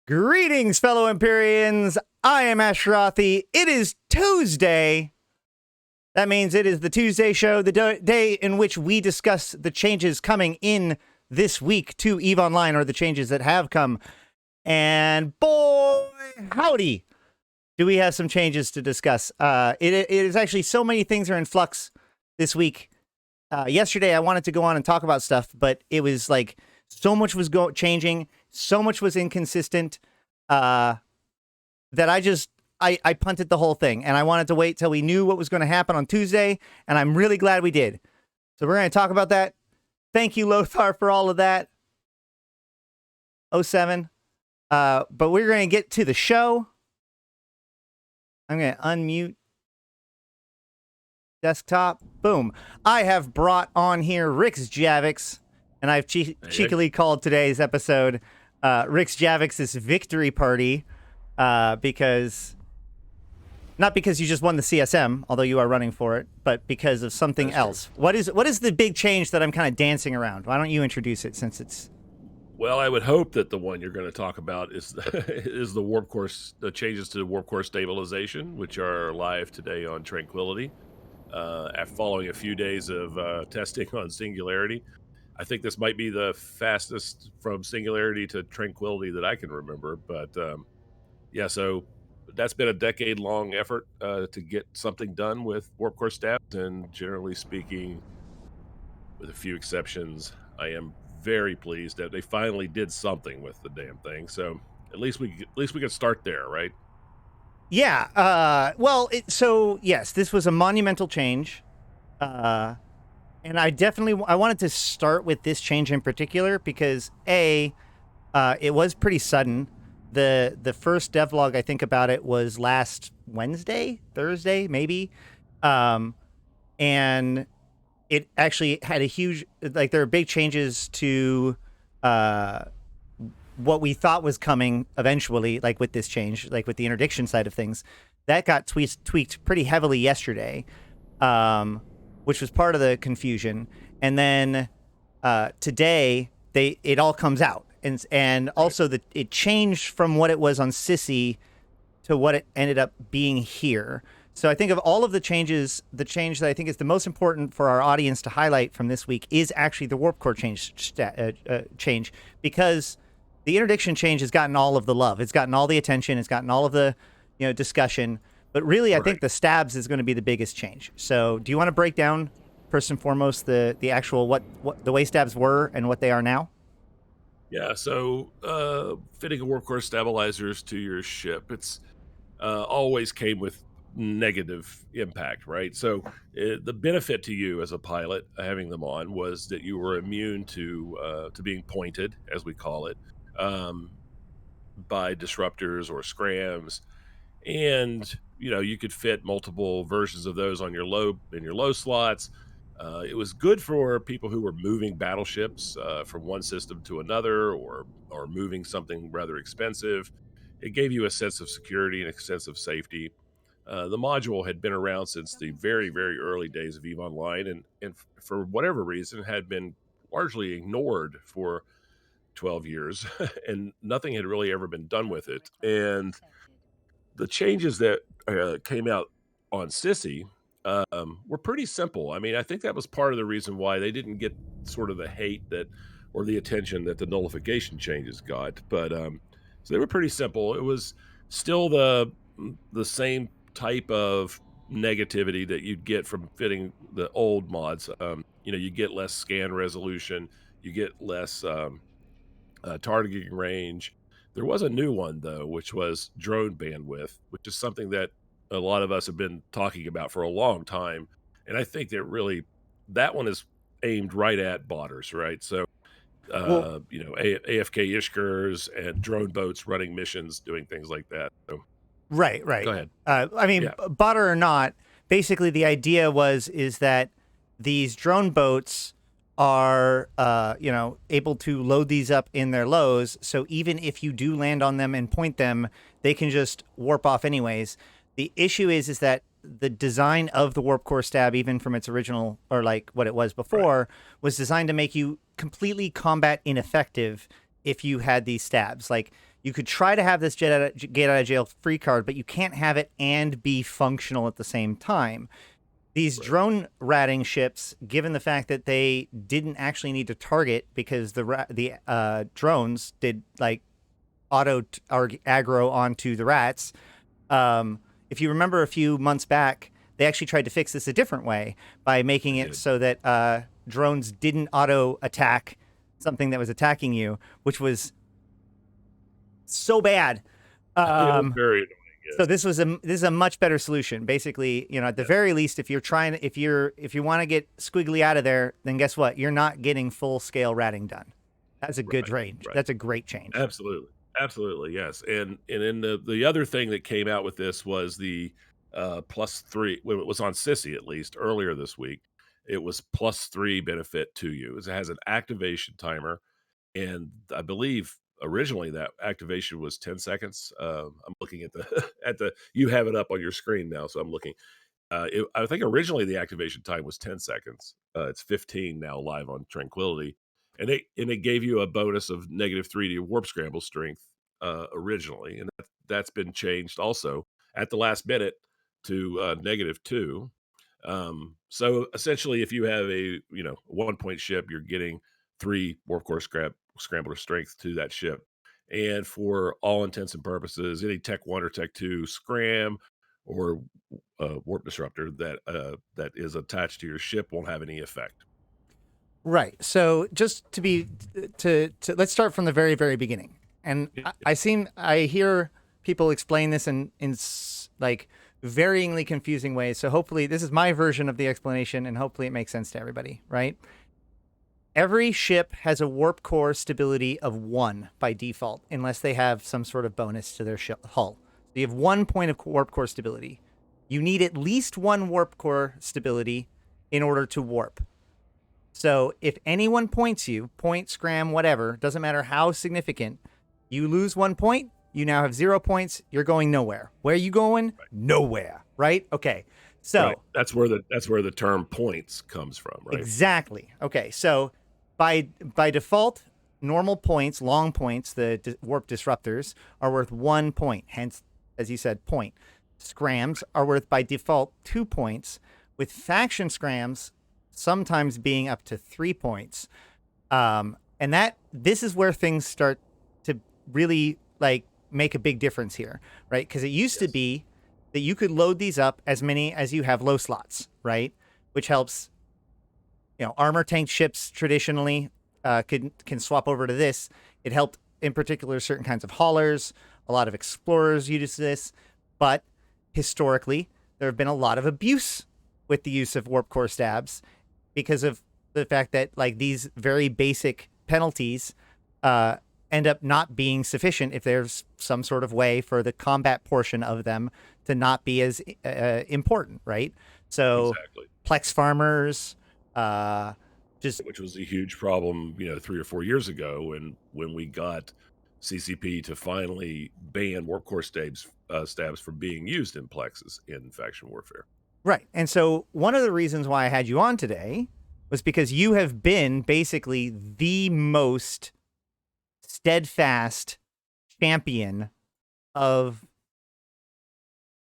Greetings, fellow Empyreans. I am Ashrathi. It is Tuesday. That means it is the Tuesday show, the day in which we discuss the changes coming in this week to EVE Online, or the changes that have come. And boy, howdy, do we have some changes to discuss. It is actually so many things are in flux this week. Yesterday, I wanted to go on and talk about stuff, but it was like so much was changing. So much was inconsistent that I punted the whole thing, and I wanted to wait till we knew what was going to happen on Tuesday, and I'm really glad we did. So we're going to talk about that. Thank you, Lothar, for all of that. 07. But we're going to get to the show. I'm going to unmute desktop. Boom. I have brought on here Rixx Javix, and I've cheekily called today's episode Rixx Javix's victory party, because not because you just won the CSM, although you are running for it, but because of something else. What is the big change that I'm kind of dancing around? Why don't you introduce it, since it's... Well, I would hope that the one you're going to talk about is is the warp core, the changes to the warp core stabilization, which are live today on Tranquility. After following a few days of testing on Singularity, I think this might be the fastest from Singularity to Tranquility that I can remember. But yeah, so that's been a decade-long effort to get something done with warp core stabs, and generally speaking, with a few exceptions, I am very pleased that they finally did something with the damn thing. So at least we could start there, right? Yeah. Well, so yes, this was a monumental change. And I wanted to start with this change in particular because it was pretty sudden. The first devlog I think about it was last Thursday, maybe. And it actually had a huge, like, there are big changes to what we thought was coming eventually, like with this change, like with the interdiction side of things. That got tweaked pretty heavily yesterday. Which was part of the confusion, and then today it all comes out, and also it changed from what it was on Sissy to what it ended up being here. So I think of all of the changes, the change that I think is the most important for our audience to highlight from this week is actually the warp core change, because the interdiction change has gotten all of the love, it's gotten all the attention, it's gotten all of the discussion. But really, I think the stabs is going to be the biggest change. So do you want to break down, first and foremost, the actual what the way stabs were and what they are now? Yeah, so fitting a warp core stabilizers to your ship, it's always came with negative impact, right? So the benefit to you as a pilot having them on was that you were immune to being pointed, as we call it, by disruptors or scrams, and you could fit multiple versions of those on your low slots. It was good for people who were moving battleships from one system to another, or moving something rather expensive. It gave you a sense of security and a sense of safety. The module had been around since the very, very early days of EVE Online, and for whatever reason had been largely ignored for 12 years, and nothing had really ever been done with it. And the changes that came out on Sissy were pretty simple. I mean, I think that was part of the reason why they didn't get sort of the hate or the attention that the nullification changes got. But so they were pretty simple. It was still the same type of negativity that you'd get from fitting the old mods. You get less scan resolution, you get less targeting range. There was a new one, though, which was drone bandwidth, which is something that a lot of us have been talking about for a long time. And I think that one is aimed right at botters, right? So, AFK Ishkers and drone boats running missions, doing things like that. So, Right. Go ahead. I mean, botter or not, basically the idea is that these drone boats are able to load these up in their lows, so even if you do land on them and point them, they can just warp off anyways. The issue is that the design of the warp core stab, even from its original, or like what it was before, was designed to make you completely combat ineffective if you had these stabs. Like, You could try to have this get out of jail free card, but you can't have it and be functional at the same time. These drone ratting ships, given the fact that they didn't actually need to target because the drones did like auto aggro onto the rats. If you remember a few months back, they actually tried to fix this a different way by making it so that drones didn't auto attack something that was attacking you, which was so bad. It was very annoying. Yes. So this is a much better solution. Basically, at the very least, if you want to get squiggly out of there, then guess what? You're not getting full scale ratting done. That's a good range. Right. That's a great change. Absolutely, yes. And then the other thing that came out with this was the +3. When it was on Sissy, at least earlier this week, it was +3 benefit to you. It has an activation timer, and I believe originally that activation was 10 seconds. I'm looking at the you have it up on your screen now, so I'm looking. I think originally the activation time was 10 seconds. It's 15 now live on Tranquility, and it gave you a bonus of -3 to your warp scramble strength originally, and that's been changed also at the last minute to -2. So essentially, if you have a 1-point ship, you're getting 3 warp core scrambler strength to that ship. And for all intents and purposes, any Tech 1 or Tech 2 scram or warp disruptor that is attached to your ship won't have any effect. Right. So just to let's start from the very, very beginning. And I hear people explain this in like varyingly confusing ways. So hopefully this is my version of the explanation, and hopefully it makes sense to everybody, right? Every ship has a warp core stability of 1 by default, unless they have some sort of bonus to their hull. So you have 1 point of warp core stability. You need at least 1 warp core stability in order to warp. So if anyone points you, point, scram, whatever, doesn't matter how significant, you lose 1 point, you now have 0 points, you're going nowhere. Where are you going? Right. Nowhere, right? Okay. So that's where the term points comes from, right? Exactly. Okay. So by default, normal points, long points, the warp disruptors are worth 1 point. Hence, as you said, point. Scrams are worth by default 2 points, with faction scrams sometimes being up to 3 points. And this is where things start to really like make a big difference here, right? Because it used to be that you could load these up as many as you have low slots, right? Which helps, armor tank ships traditionally can swap over to this. It helped in particular certain kinds of haulers. A lot of explorers use this, but historically there have been a lot of abuse with the use of warp core stabs because of the fact that like these very basic penalties end up not being sufficient if there's some sort of way for the combat portion of them to not be as important, right? So Plex farmers, which was a huge problem, 3 or 4 years ago when we got CCP to finally ban warp core stabs from being used in Plexes in faction warfare. Right. And so one of the reasons why I had you on today was because you have been basically the most steadfast champion of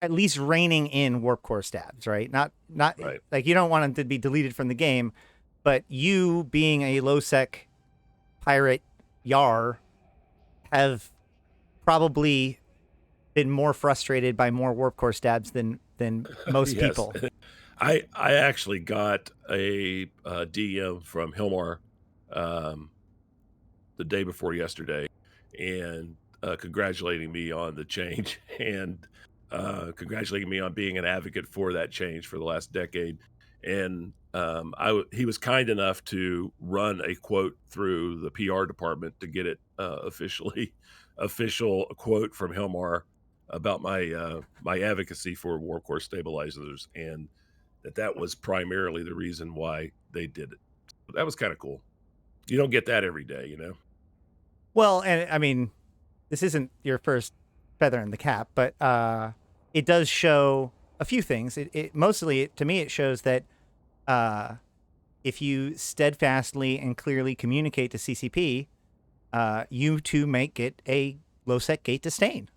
at least reining in warp core stabs, right? Not right. Like you don't want them to be deleted from the game, but you being a low sec pirate Yar have probably been more frustrated by more warp core stabs than most people. I actually got a DM from Hillmore the day before yesterday, and congratulating me on the change and congratulating me on being an advocate for that change for the last decade. And he was kind enough to run a quote through the PR department to get it official quote from Hillmore about my my advocacy for warp core stabilizers, and that was primarily the reason why they did it. That was kind of cool. You don't get that every day, Well, and I mean, this isn't your first feather in the cap, but it does show a few things. It mostly, to me, it shows that if you steadfastly and clearly communicate to CCP, you too make it a low sec gate to stain.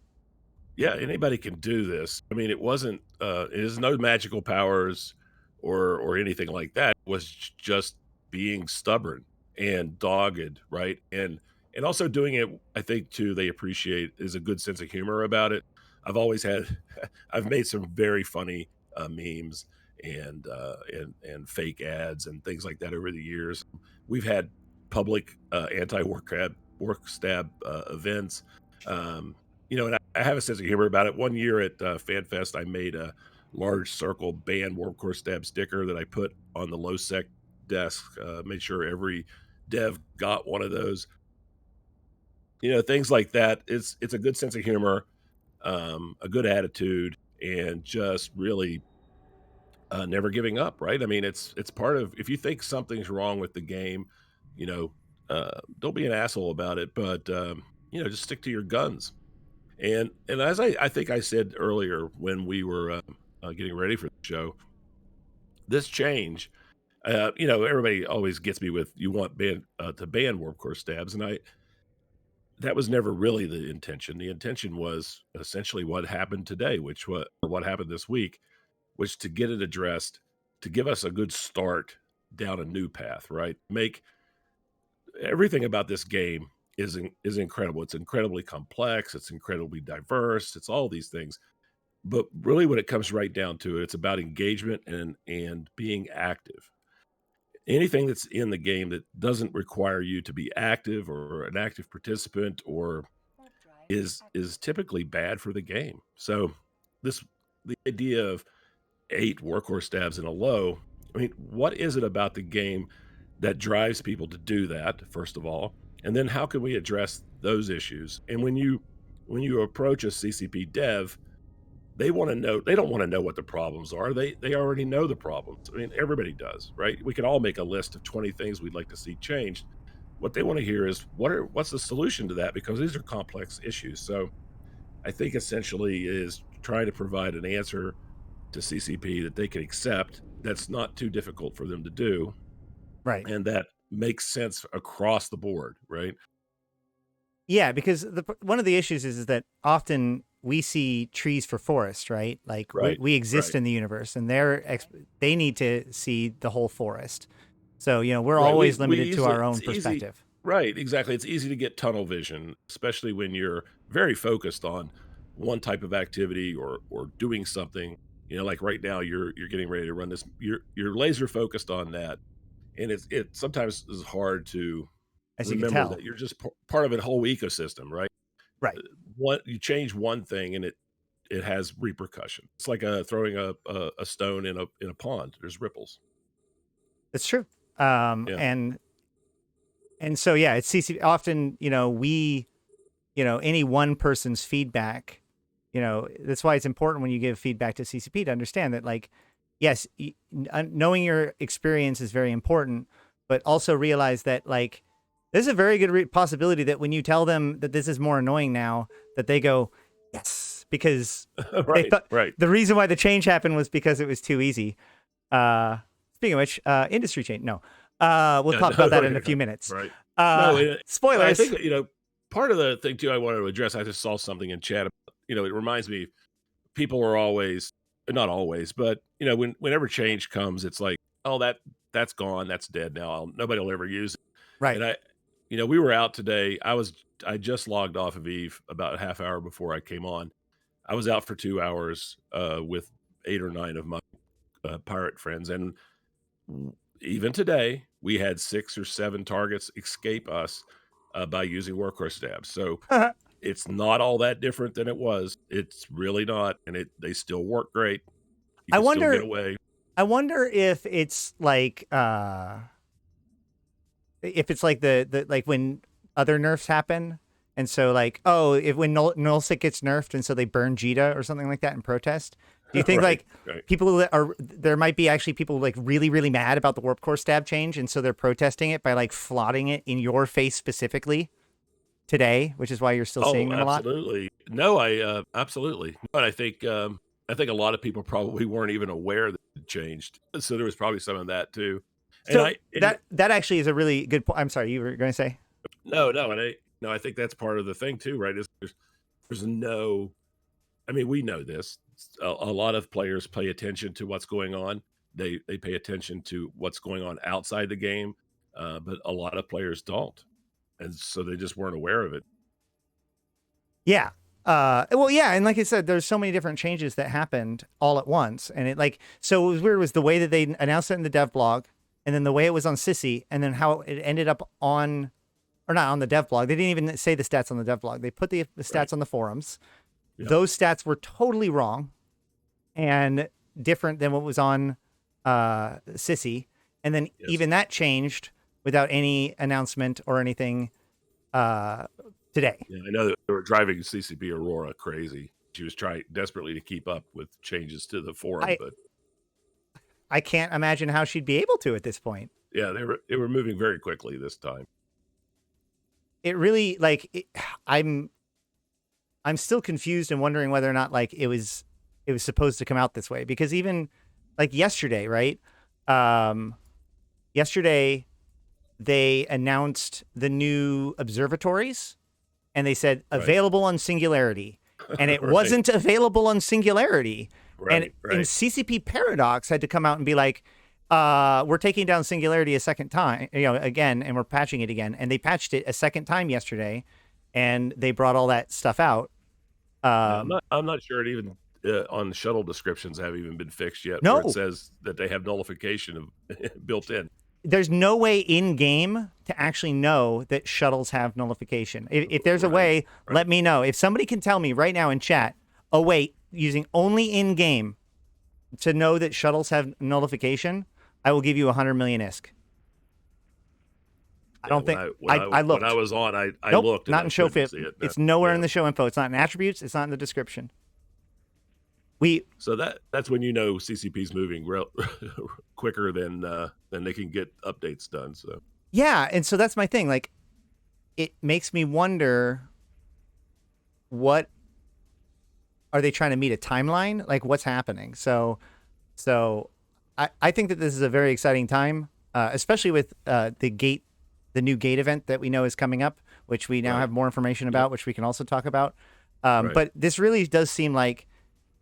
Yeah, anybody can do this. I mean, it wasn't, it is no magical powers or anything like that. It was just being stubborn and dogged, right? And also doing it, I think too, they appreciate is a good sense of humor about it. I've always had, I've made some very funny memes and fake ads and things like that over the years. We've had public work stab events. Um, and I have a sense of humor about it. One year at FanFest, I made a large circle band Warp Core Stab sticker that I put on the low sec desk. Made sure every dev got one of those. Things like that. It's a good sense of humor, a good attitude, and just really never giving up. Right? I mean, it's part of if you think something's wrong with the game, don't be an asshole about it, but just stick to your guns. And as I think I said earlier when we were getting ready for the show, this change, everybody always gets me with you want to ban warp core stabs, and that was never really the intention. The intention was essentially what happened today, what happened this week, which to get it addressed, to give us a good start down a new path, right? Make everything about this game is incredible. It's incredibly complex. It's incredibly diverse. It's all these things. But really, when it comes right down to it, it's about engagement and being active. Anything that's in the game that doesn't require you to be active or an active participant or is typically bad for the game. So the idea of 8 workhorse stabs in a low. I mean, what is it about the game that drives people to do that, first of all? And then how can we address those issues? And when you approach a CCP dev, they want to know, they don't want to know what the problems are. They already know the problems. I mean, everybody does, right? We can all make a list of 20 things we'd like to see changed. What they want to hear is what's the solution to that, because these are complex issues. So I think essentially is trying to provide an answer to CCP that they can accept, that's not too difficult for them to do, Right. and that makes sense across the board, right? Yeah, because one of the issues is that often we see trees for forest, right? Like Right, we exist right, in the universe, and they need to see the whole forest. So we're right. always We limited to easily our own it's easy, perspective. right? Exactly. It's easy to get tunnel vision, especially when you're very focused on one type of activity or doing something. Like right now, you're getting ready to run this. You're laser focused on that, and it sometimes is hard to As you can remember tell. that you're just part of a whole ecosystem, right? Right. What you change one thing and it has repercussion. It's like throwing a stone in a pond. There's ripples. That's true. Yeah. And so yeah, it's CCP. Often we any one person's feedback. That's why it's important when you give feedback to CCP to understand that, like, yes, knowing your experience is very important, but also realize that, like, there's a very good possibility that when you tell them that this is more annoying now, that they go, yes, because they Right. thought Right. the reason why the change happened was because it was too easy. Uh, Speaking of which, industry change. No, we'll Yeah. talk about that No. in a Yeah. few minutes. Right. No. I Spoilers. think part of the thing too I wanted to address. I just saw something in chat. About, it reminds me. People are always, not always, but whenever change comes, it's like, oh, that's gone, that's dead now. Nobody will ever use it. Right. And we were out today. I just logged off of Eve about a half hour before I came on. I was out for 2 hours with 8 or 9 of my pirate friends, and even today we had 6 or 7 targets escape us by using workhorse stabs. So it's not all that different than it was. It's really not, and they still work great. You I can still get wonder. away. I wonder if it's like the like when other nerfs happen, and so like, oh, if when Nullsick gets nerfed, and so they burn Jita or something like that in protest. Do you think Right, like right. people that are there might be actually people like really really mad about the warp core stab change, and so they're protesting it by like flaunting it in your face specifically today, which is why you're still Oh, seeing them a lot. absolutely. No, I absolutely. But I think a lot of people probably weren't even aware that it changed. So there was probably some of that too. And So I and that actually is a really good point. I'm sorry, you were going to say. no, no, No, I think that's part of the thing too, right? Is there's no, I mean, we know this. A lot of players pay attention to what's going on. They pay attention to what's going on outside the game, but a lot of players don't, and so they just weren't aware of it. Yeah. Well, yeah, and like I said, there's so many different changes that happened all at once, and it like so what was weird was the way that they announced it in the dev blog, and then the way it was on Sissy, and then how it ended up on, or not on the dev blog. They didn't even say the stats on the dev blog. They put the stats Right. on the forums. Yep. Those stats were totally wrong and different than what was on Sissy, and then Yes. even that changed without any announcement or anything today. Yeah, I know that they were driving CCP Aurora crazy. She was trying desperately to keep up with changes to the forum, but I can't imagine how she'd be able to at this point. yeah, they were moving very quickly this time. It really I'm still confused and wondering whether or not like it was supposed to come out this way, because even like yesterday, right? Yesterday they announced the new observatories, and they said available on Singularity, and it Right. wasn't available on Singularity. Right, And CCP Paradox had to come out and be like, we're taking down Singularity a second time, again, and we're patching it again. And they patched it a second time yesterday, and they brought all that stuff out. I'm not sure it even on the shuttle descriptions have even been fixed yet. No. Where it says that they have nullification built in. There's no way in game to actually know that shuttles have nullification. If there's a way, let me know. If somebody can tell me right now in chat, oh wait, using only in game to know that shuttles have nullification, I will give you 100 million ISK. I don't think I looked. When I was on, I nope, looked. Not in show fit. It's nowhere in the show info. It's not in attributes. It's not in the description. So that's when you know CCP's moving quicker than they can get updates done. So yeah, and so that's my thing. Like, it makes me wonder, what are they trying to meet a timeline? Like, what's happening? So I think that this is a very exciting time, especially with the new gate event that we know is coming up, which we now have more information about, which we can also talk about. But this really does seem like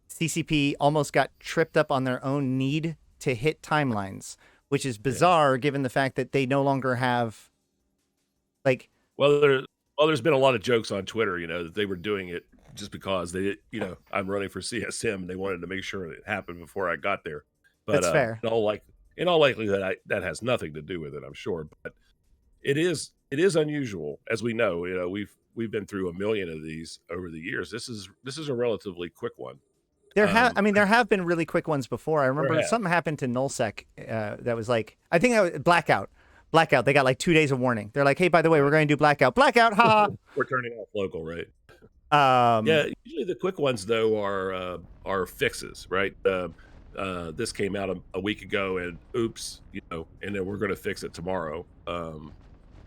CCP almost got tripped up on their own need to hit timelines, which is bizarre given the fact that they no longer have like. There's been a lot of jokes on Twitter, that they were doing it just because they, I'm running for CSM and they wanted to make sure it happened before I got there. But that's fair. In all likelihood, that has nothing to do with it, I'm sure. But it is unusual, as we know. We've been through 1 million of these over the years. This is a relatively quick one. There have been really quick ones before. I remember something happened to Nullsec that was like, I think that was Blackout. They got like 2 days of warning. They're like, hey, by the way, we're going to do Blackout, haha. We're turning off local, right? Usually the quick ones though are fixes, right? This came out a week ago, and oops, and then we're going to fix it tomorrow.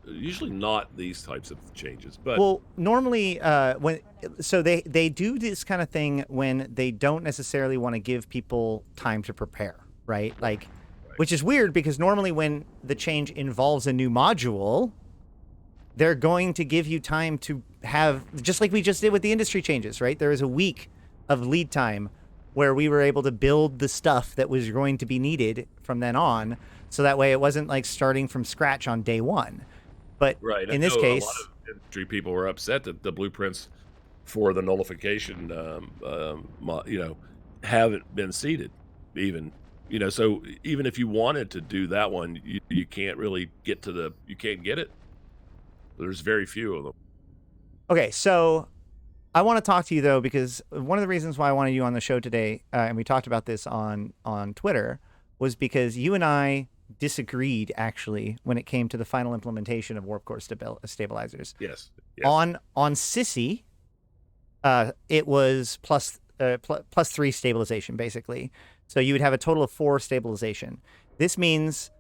Usually not these types of changes, but well, normally they do this kind of thing when they don't necessarily want to give people time to prepare, right? Like, which is weird because normally when the change involves a new module, they're going to give you time to have, just like we just did with the industry changes, right? There was a week of lead time where we were able to build the stuff that was going to be needed from then on, so that way it wasn't like starting from scratch on day one. But in this case, a lot of industry people were upset that the blueprints for the nullification, haven't been seeded, even. So even if you wanted to do that one, you can't really get you can't get it. There's very few of them. Okay, so I want to talk to you though, because one of the reasons why I wanted you on the show today, and we talked about this on Twitter, was because you and I disagreed actually when it came to the final implementation of warp core stabilizers. Yes. On Sissy, it was plus 3 stabilization basically. So you would have a total of 4 stabilization. This means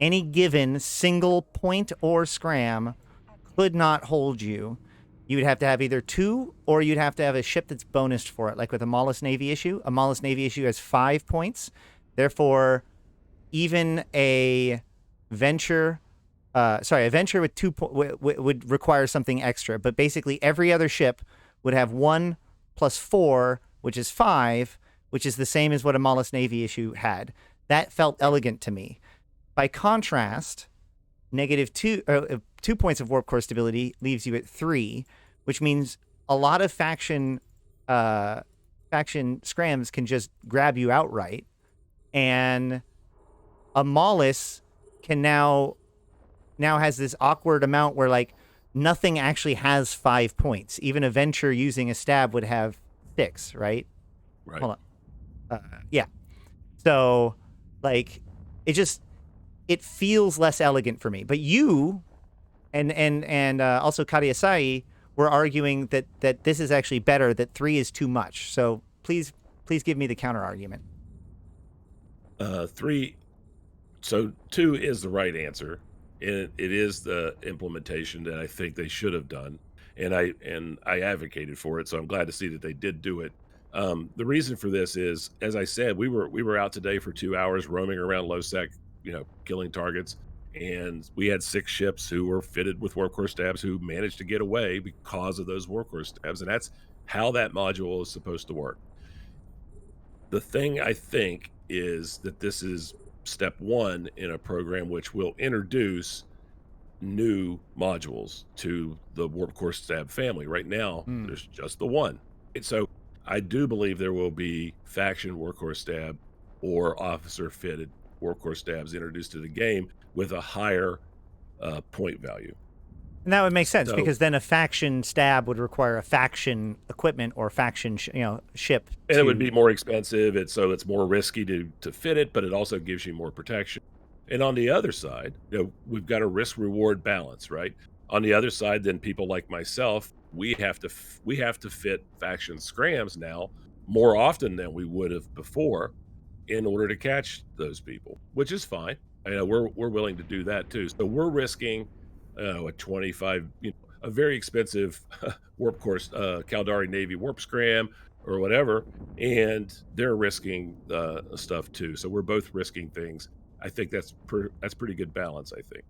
any given single point or scram could not hold you. You would have to have either 2, or you'd have to have a ship that's bonused for it, like with a Mollis Navy issue. A Mollis Navy issue has 5 points. Therefore, even a Venture sorry, a venture with would require something extra, but basically every other ship would have 1 plus 4, which is 5, which is the same as what a Mollusk Navy issue had. That felt elegant to me. By contrast, -2 points of warp core stability leaves you at 3, which means a lot of faction scrams can just grab you outright, and a Mollusk can now has this awkward amount where like nothing actually has 5 points. Even a venture using a stab would have 6, right? Right. Hold on. Yeah. So like it feels less elegant for me. But you and also Kadiasai were arguing that this is actually better, that 3 is too much. So please give me the counter argument. 3. So 2 is the right answer. And it is the implementation that I think they should have done. And I advocated for it. So I'm glad to see that they did do it. The reason for this is, as I said, we were out today for 2 hours roaming around low sec, killing targets. And we had 6 ships who were fitted with warp core stabs who managed to get away because of those warp core stabs. And that's how that module is supposed to work. The thing I think is that this is step 1 in a program which will introduce new modules to the warp core stab family. Right now, there's just the one. And so I do believe there will be faction warp core stab or officer fitted warp core stabs introduced to the game with a higher point value. And that would make sense, So- because then a faction stab would require a faction equipment or faction ship. And it would be more expensive, so it's more risky to fit it, but it also gives you more protection. And on the other side, we've got a risk-reward balance, right? On the other side, then people like myself, we have to fit faction scrams now more often than we would have before in order to catch those people, which is fine. We're willing to do that too. So we're risking a 25, a very expensive warp course, Caldari Navy warp scram or whatever, and they're risking stuff too. So we're both risking things. I think that's pretty good balance, I think.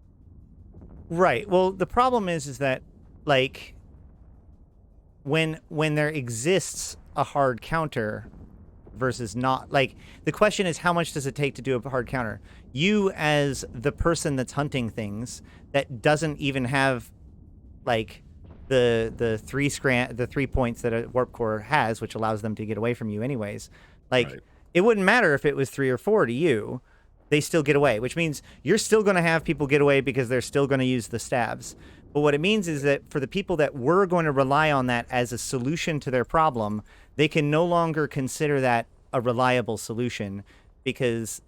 Right. Well, the problem is that like when there exists a hard counter versus not, like the question is, how much does it take to do a hard counter? You, as the person that's hunting things that doesn't even have like the 3 points that a warp core has, which allows them to get away from you anyways, like Right. It wouldn't matter if it was 3 or 4 to you. They still get away, which means you're still going to have people get away because they're still going to use the stabs. But what it means is that for the people that were going to rely on that as a solution to their problem, they can no longer consider that a reliable solution, because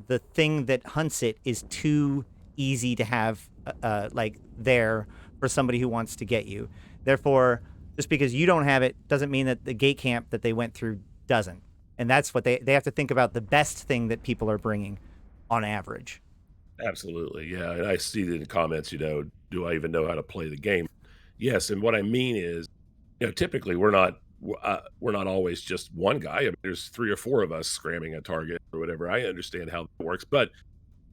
the thing that hunts it is too easy to have like there for somebody who wants to get you. Therefore, just because you don't have it doesn't mean that the gate camp that they went through doesn't. And that's what they have to think about, the best thing that people are bringing on average. Absolutely, yeah. And I see it in the comments, do I even know how to play the game? Yes, and what I mean is, typically we're not always just one guy. I mean, there's 3 or 4 of us scramming a target or whatever. I understand how that works, but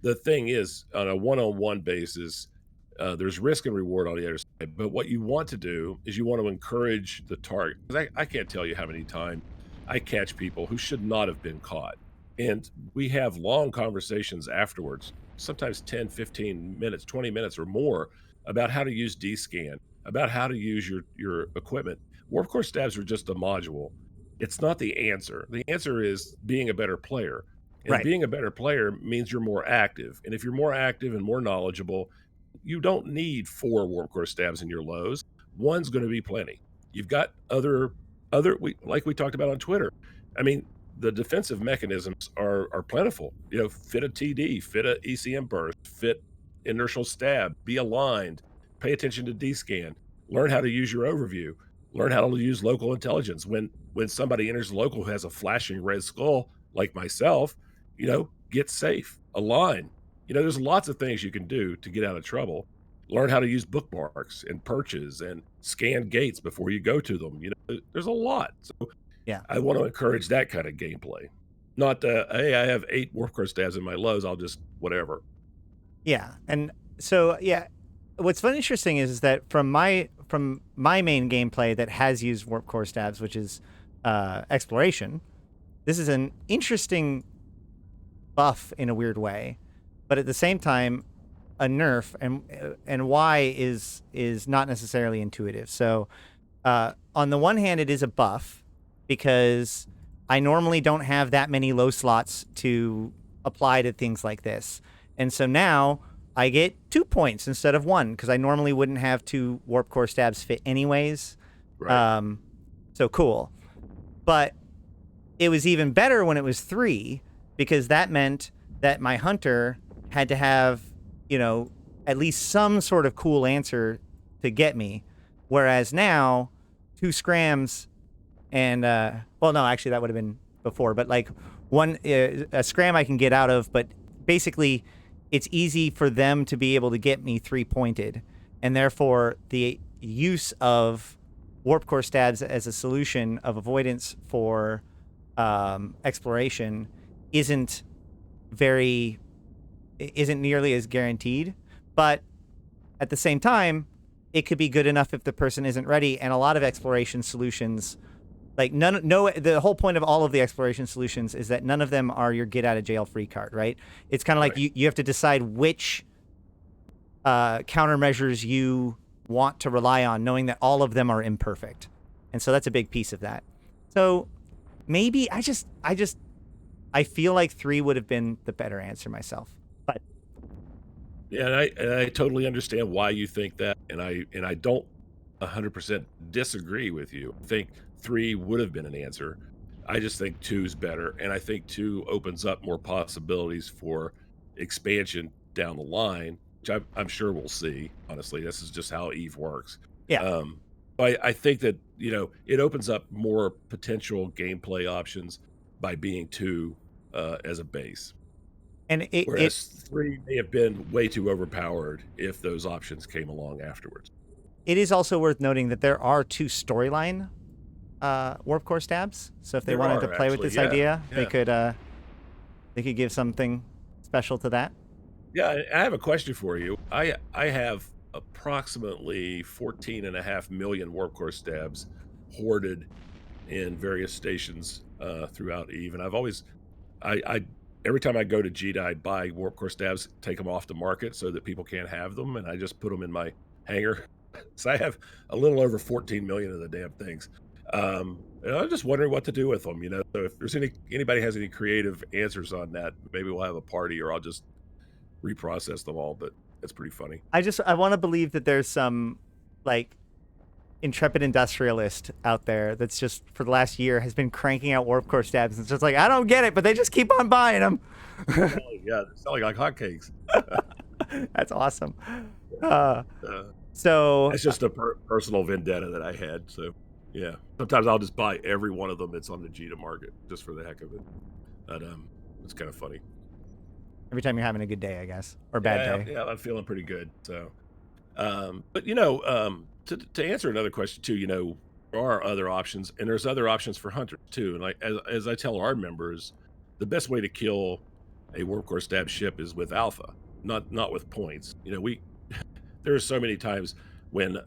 the thing is, on a one-on-one basis, there's risk and reward on the other side. But what you want to do is you want to encourage the target. 'Cause I can't tell you how many times I catch people who should not have been caught. And we have long conversations afterwards, sometimes 10, 15 minutes, 20 minutes or more, about how to use D-scan, about how to use your equipment. Warp core stabs are just a module. It's not the answer. The answer is being a better player. And Right. being a better player means you're more active. And if you're more active and more knowledgeable, you don't need 4 warp core stabs in your lows. One's going to be plenty. You've got like we talked about on Twitter. I mean, the defensive mechanisms are plentiful. Fit a TD, fit a ECM burst, fit inertial stab, be aligned, pay attention to D-scan, learn how to use your overview, learn how to use local intelligence. When somebody enters local who has a flashing red skull, like myself, get safe, align. There's lots of things you can do to get out of trouble. Learn how to use bookmarks and perches and scan gates before you go to them. There's a lot. So Yeah. I want to encourage that kind of gameplay. Not, hey, I have 8 warp core stabs in my lows, I'll just whatever. Yeah, and so what's interesting is that from my main gameplay that has used warp core stabs, which is exploration, this is an interesting buff in a weird way, but at the same time, a nerf, and why is not necessarily intuitive. So, on the one hand, it is a buff because I normally don't have that many low slots to apply to things like this, and so now I get 2 points instead of 1 because I normally wouldn't have 2 warp core stabs fit anyways. Right. So cool, but it was even better when it was 3 because that meant that my hunter had to have, at least some sort of cool answer to get me. Whereas now, 2 scrams and, well, no, actually that would have been before, but like a scram I can get out of, but basically it's easy for them to be able to get me 3-pointed. And therefore the use of warp core stabs as a solution of avoidance for exploration isn't nearly as guaranteed, but at the same time, it could be good enough if the person isn't ready. And a lot of exploration solutions, like the whole point of all of the exploration solutions is that none of them are your get out of jail free card, right? It's kind of like you have to decide which countermeasures you want to rely on, knowing that all of them are imperfect. And so that's a big piece of that. So maybe I feel like 3 would have been the better answer myself. But Yeah, and I totally understand why you think that, and I don't 100% disagree with you. I think 3 would have been an answer. I just think 2 is better, and I think 2 opens up more possibilities for expansion down the line, which I'm sure we'll see. Honestly, this is just how Eve works. yeah, Um, I think that it opens up more potential gameplay options by being 2 as a base. and Whereas 3 may have been way too overpowered if those options came along afterwards. it is also worth noting that there are 2 storyline warp core stabs. So if they wanted to play with this idea, they could give something special to that. Yeah, I have a question for you. I have approximately 14.5 million warp core stabs hoarded in various stations throughout Eve, and I've always, I every time I go to Jita, I buy warp core stabs, take them off the market so that people can't have them, and I just put them in my hangar. So I have a little over 14 million of the damn things. And I'm just wondering what to do with them. So if there's anybody has any creative answers on that, maybe we'll have a party, or I'll just reprocess them all. But it's pretty funny. I want to believe that there's some like intrepid industrialist out there that's just for the last year has been cranking out warp core stabs and it's just like, I don't get it, but they just keep on buying them. Yeah, they're selling like hotcakes. That's awesome. So it's just a personal vendetta that I had. So yeah, sometimes I'll just buy every one of them that's on the Jita market just for the heck of it. But it's kind of funny. Every time you're having a good day, I guess, or bad day. Yeah, I'm feeling pretty good. So, but to answer another question too, there are other options, and there's other options for hunters too. And like as I tell our members, the best way to kill a warp core stab ship is with alpha, not with points. There are so many times when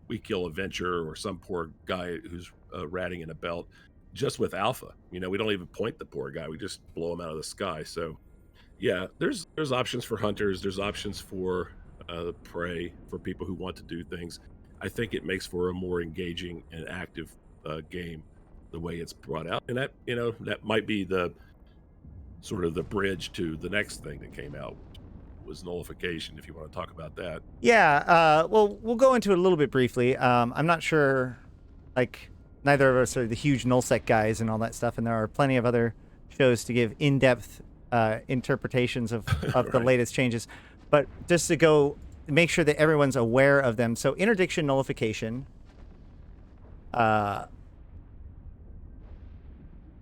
we kill a venture or some poor guy who's ratting in a belt just with alpha. We don't even point the poor guy; we just blow him out of the sky. So yeah, there's options for hunters. There's options for prey for people who want to do things. I think it makes for a more engaging and active game the way it's brought out, and that might be the sort of the bridge to the next thing that came out, was Nullification, if you want to talk about that. Yeah, well, we'll go into it a little bit briefly. I'm not sure, like, neither of us are the huge nullsec guys and all that stuff, and there are plenty of other shows to give in-depth interpretations of Right. the latest changes. But just to go make sure that everyone's aware of them. So Interdiction Nullification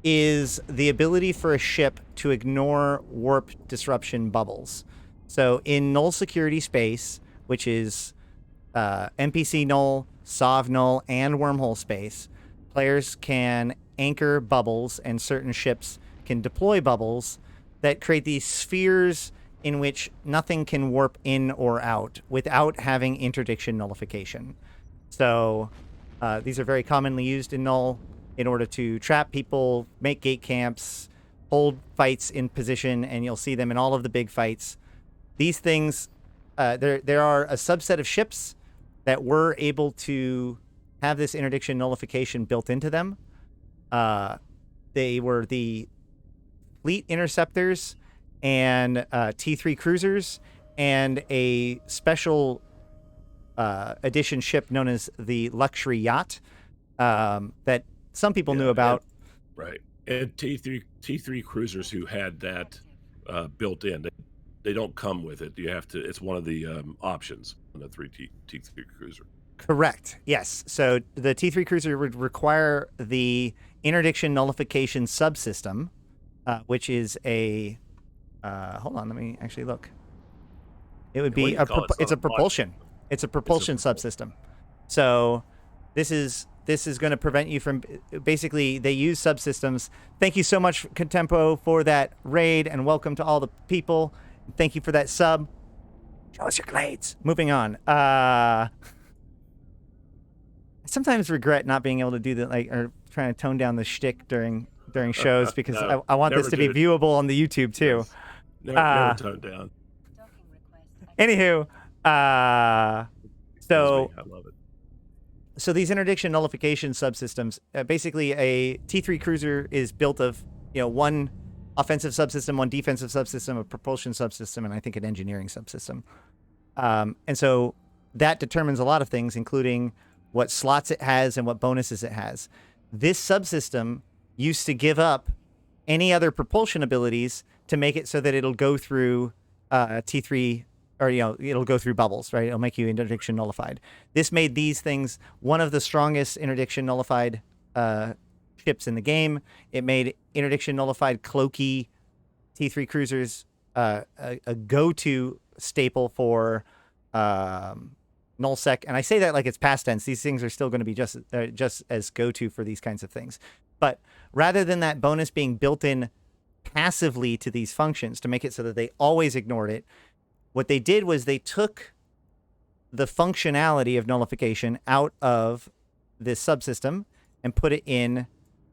is the ability for a ship to ignore warp disruption bubbles. So in null security space, which is NPC null, Sov null, and wormhole space, players can anchor bubbles, and certain ships can deploy bubbles that create these spheres in which nothing can warp in or out without having interdiction nullification. So these are very commonly used in Null in order to trap people, make gate camps, hold fights in position, and you'll see them in all of the big fights. These things, there are a subset of ships that were able to have this interdiction nullification built into them. They were the fleet interceptors and T3 cruisers and a special edition ship known as the Luxury Yacht that some people knew about. Right. And T3 cruisers who had that built in. They don't come with it. You have to. It's one of the options on the T3 cruiser. Correct. Yes. So the T3 cruiser would require the interdiction nullification subsystem, which is a. Hold on. Let me actually look. It would be it's a propulsion. It's a propulsion subsystem. So this is going to prevent you from basically they use subsystems. Thank you so much, Contempo, for that raid, and welcome to all the people. Thank you for that sub. Show us your glades. Moving on. I sometimes regret not being able to do that, or trying to tone down the shtick during shows because I want this to be viewable on the YouTube too. Yes. Never tone down. Anywho, so I love it. So these interdiction nullification subsystems, basically a T3 cruiser is built of one offensive subsystem, one defensive subsystem, a propulsion subsystem, and I think an engineering subsystem. And so that determines a lot of things, including what slots it has and what bonuses it has. This subsystem used to give up any other propulsion abilities to make it so that it'll go through T3, or it'll go through bubbles, right? It'll make you interdiction nullified. This made these things one of the strongest interdiction nullified ships in the game. It made interdiction nullified cloaky T3 cruisers a go-to staple for nullsec, and I say that like it's past tense. These things are still going to be just as go-to for these kinds of things. But rather than that bonus being built in passively to these functions to make it so that they always ignored it, what they did was they took the functionality of nullification out of this subsystem and put it in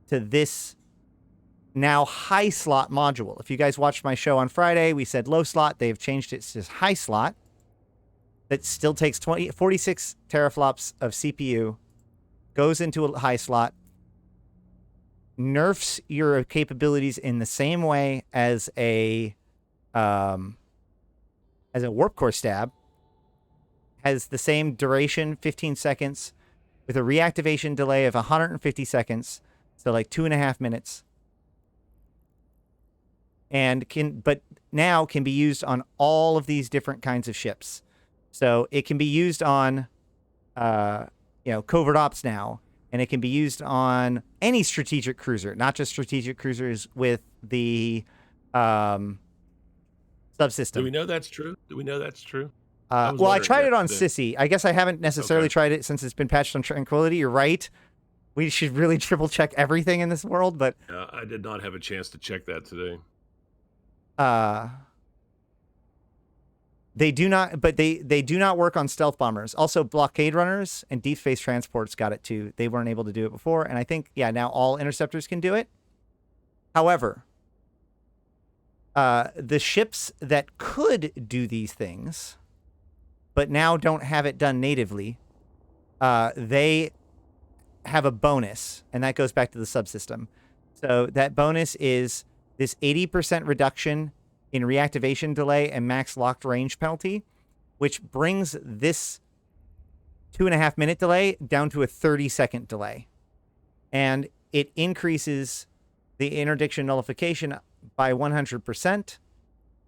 to this now high slot module. If you guys watched my show on Friday, we said low slot. They've changed it to high slot. That still takes 46 teraflops of CPU, goes into a high slot, nerfs your capabilities in the same way as a warp core stab, has the same duration, 15 seconds, with a reactivation delay of 150 seconds, so like 2.5 minutes, and now can be used on all of these different kinds of ships. So it can be used on, covert ops now, and it can be used on any strategic cruiser, not just strategic cruisers with the subsystem. Do we know that's true? I tried it on Sissy. I guess I haven't necessarily tried it since it's been patched on Tranquility. You're right. We should really triple check everything in this world, but I did not have a chance to check that today. They do not, but they do not work on stealth bombers. Also, blockade runners and deep space transports got it too. They weren't able to do it before, and I think now all interceptors can do it. However, the ships that could do these things, but now don't have it done natively, they have a bonus, and that goes back to the subsystem. So that bonus is this 80% reduction in reactivation delay and max locked range penalty, which brings this 2.5 minute delay down to a 30-second delay. And it increases the interdiction nullification by 100%,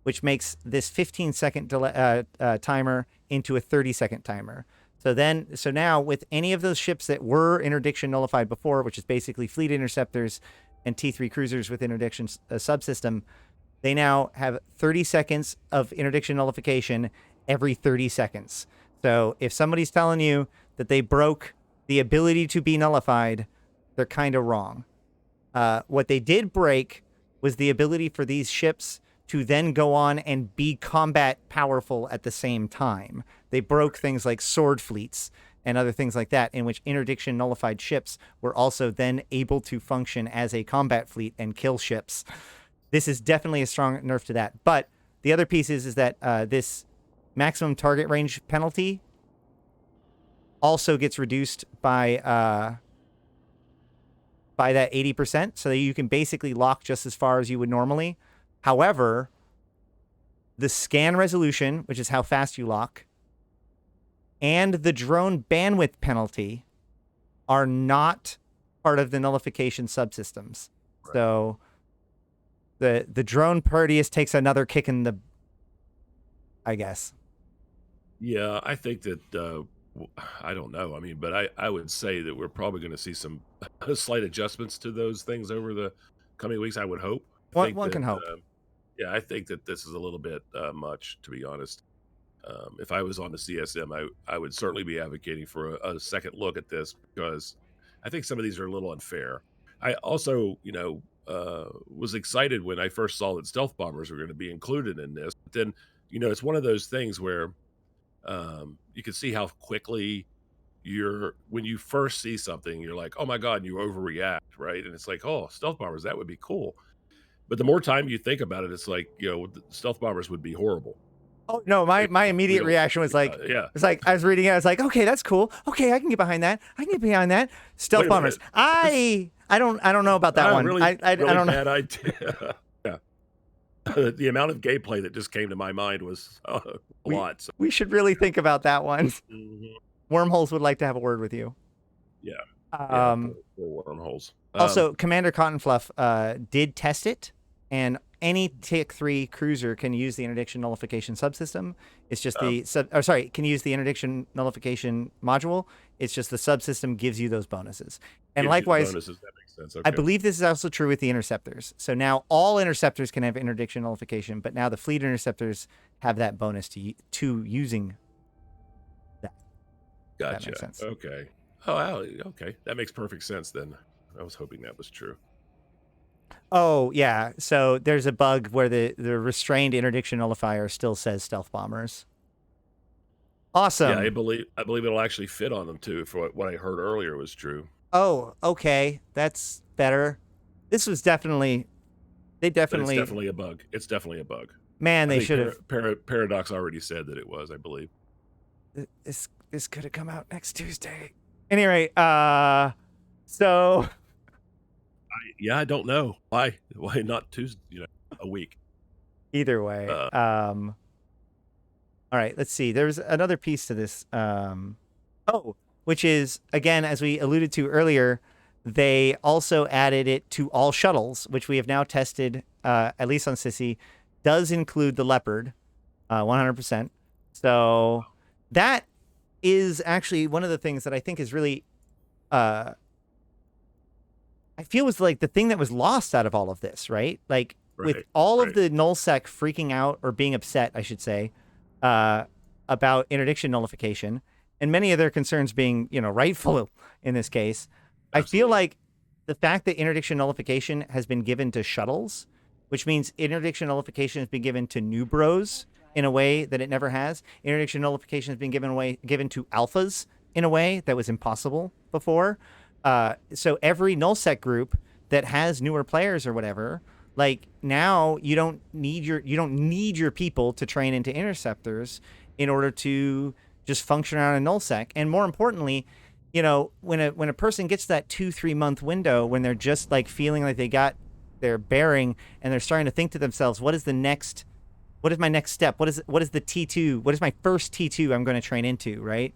which makes this 15-second delay, timer into a 30-second timer. So now with any of those ships that were interdiction nullified before, which is basically fleet interceptors and T3 cruisers with interdiction subsystem, they now have 30 seconds of interdiction nullification every 30 seconds. So if somebody's telling you that they broke the ability to be nullified, they're kind of wrong. What they did break was the ability for these ships to then go on and be combat powerful at the same time. They broke things like sword fleets and other things like that, in which interdiction nullified ships were also then able to function as a combat fleet and kill ships. This is definitely a strong nerf to that. But the other piece is that this maximum target range penalty also gets reduced by that 80%, so that you can basically lock just as far as you would normally. However, the scan resolution, which is how fast you lock, and the drone bandwidth penalty are not part of the nullification subsystems. Right. So the drone Proteus takes another kick in the, I guess. Yeah, I think that I don't know. I mean, but I would say that we're probably going to see some slight adjustments to those things over the coming weeks. I would hope. One can hope. Yeah, I think that this is a little bit much, to be honest. If I was on the CSM, I would certainly be advocating for a second look at this, because I think some of these are a little unfair. I also, was excited when I first saw that stealth bombers were going to be included in this. But then, it's one of those things where you can see how quickly when you first see something, you're like, oh my God, and you overreact, right? And it's like, oh, stealth bombers, that would be cool. But the more time you think about it, it's like, stealth bombers would be horrible. Oh no, my immediate reaction was like, yeah. It's like I was reading it, I was like, okay, that's cool. Okay, I can get behind that. I can get behind that. Stealth bombers. I don't know about that one. Really, I don't know. Bad idea. Yeah. The amount of gameplay that just came to my mind was a lot. So. We should really think about that one. Mm-hmm. Wormholes would like to have a word with you. Yeah. For Wormholes. Also, Commander Cottonfluff did test it, and any Tick 3 cruiser can use the interdiction nullification subsystem. It's just can use the interdiction nullification module. It's just the subsystem gives you those bonuses. And likewise, bonuses, that makes sense. Okay. I believe this is also true with the interceptors. So now all interceptors can have interdiction nullification, but now the fleet interceptors have that bonus to using that. Gotcha. That makes sense. Okay. Oh, okay. That makes perfect sense then. I was hoping that was true. Oh, yeah. So there's a bug where the restrained interdiction nullifier still says stealth bombers. Awesome. Yeah, I believe it'll actually fit on them too, for what I heard earlier was true. Oh, okay. That's better. This was definitely... It's definitely a bug. It's definitely a bug. Man, they should have... Paradox already said that it was, I believe. This could have come out next Tuesday. Anyway, so... I don't know. Why not Tuesday, a week? Either way. All right, let's see. There's another piece to this. Which is, again, as we alluded to earlier, they also added it to all shuttles, which we have now tested, at least on Sissy, does include the Leopard, 100%. So that is actually one of the things that I think is really... I feel was like the thing that was lost out of all of this, right? Like with all of the nullsec freaking out or being upset, I should say, about interdiction nullification, and many of their concerns being, rightful in this case. Absolutely. I feel like the fact that interdiction nullification has been given to shuttles, which means interdiction nullification has been given to new bros in a way that it never has. Interdiction nullification has been given to alphas in a way that was impossible before. So every nullsec group that has newer players or whatever, like now you don't need your people to train into interceptors in order to just function around a nullsec. And more importantly, when a person gets that 2-3 month window when they're just like feeling like they got their bearing and they're starting to think to themselves, what is my next step? What is the T2? What is my first T2 I'm going to train into, right?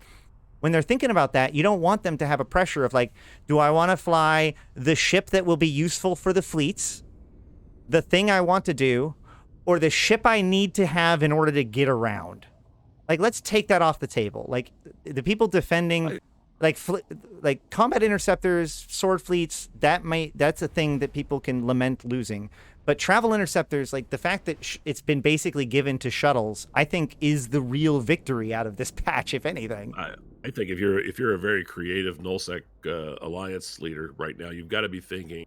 When they're thinking about that, you don't want them to have a pressure of like, do I want to fly the ship that will be useful for the fleets, the thing I want to do, or the ship I need to have in order to get around? Like, let's take that off the table. Like, the people defending, like combat interceptors, sword fleets, that's a thing that people can lament losing. But travel interceptors, like the fact that it's been basically given to shuttles, I think is the real victory out of this patch, if anything. I think if you're a very creative nullsec alliance leader right now, you've got to be thinking,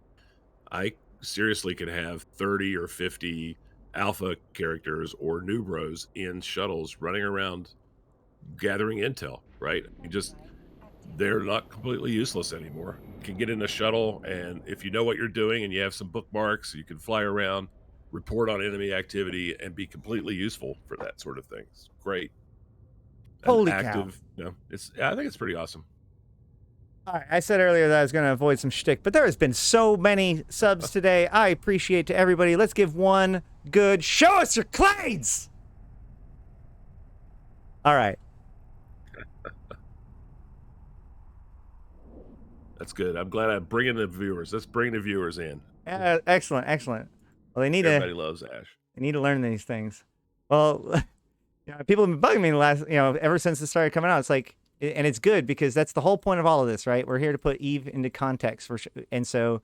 I seriously can have 30 or 50 alpha characters or new bros in shuttles running around gathering intel, right? They're not completely useless anymore. You can get in a shuttle, and if you know what you're doing and you have some bookmarks, you can fly around, report on enemy activity, and be completely useful for that sort of thing. It's great. An Holy cow. active, I think it's pretty awesome. All right, I said earlier that I was going to avoid some shtick, but there has been so many subs today. I appreciate to everybody. Let's give one good show us your clades. All right. That's good. I'm glad I'm bringing the viewers. Let's bring the viewers in. Excellent, excellent. Well, Everybody loves Ash. They need to learn these things. Well, people have been bugging me the last, ever since it started coming out. It's like, and it's good because that's the whole point of all of this, right? We're here to put Eve into context and so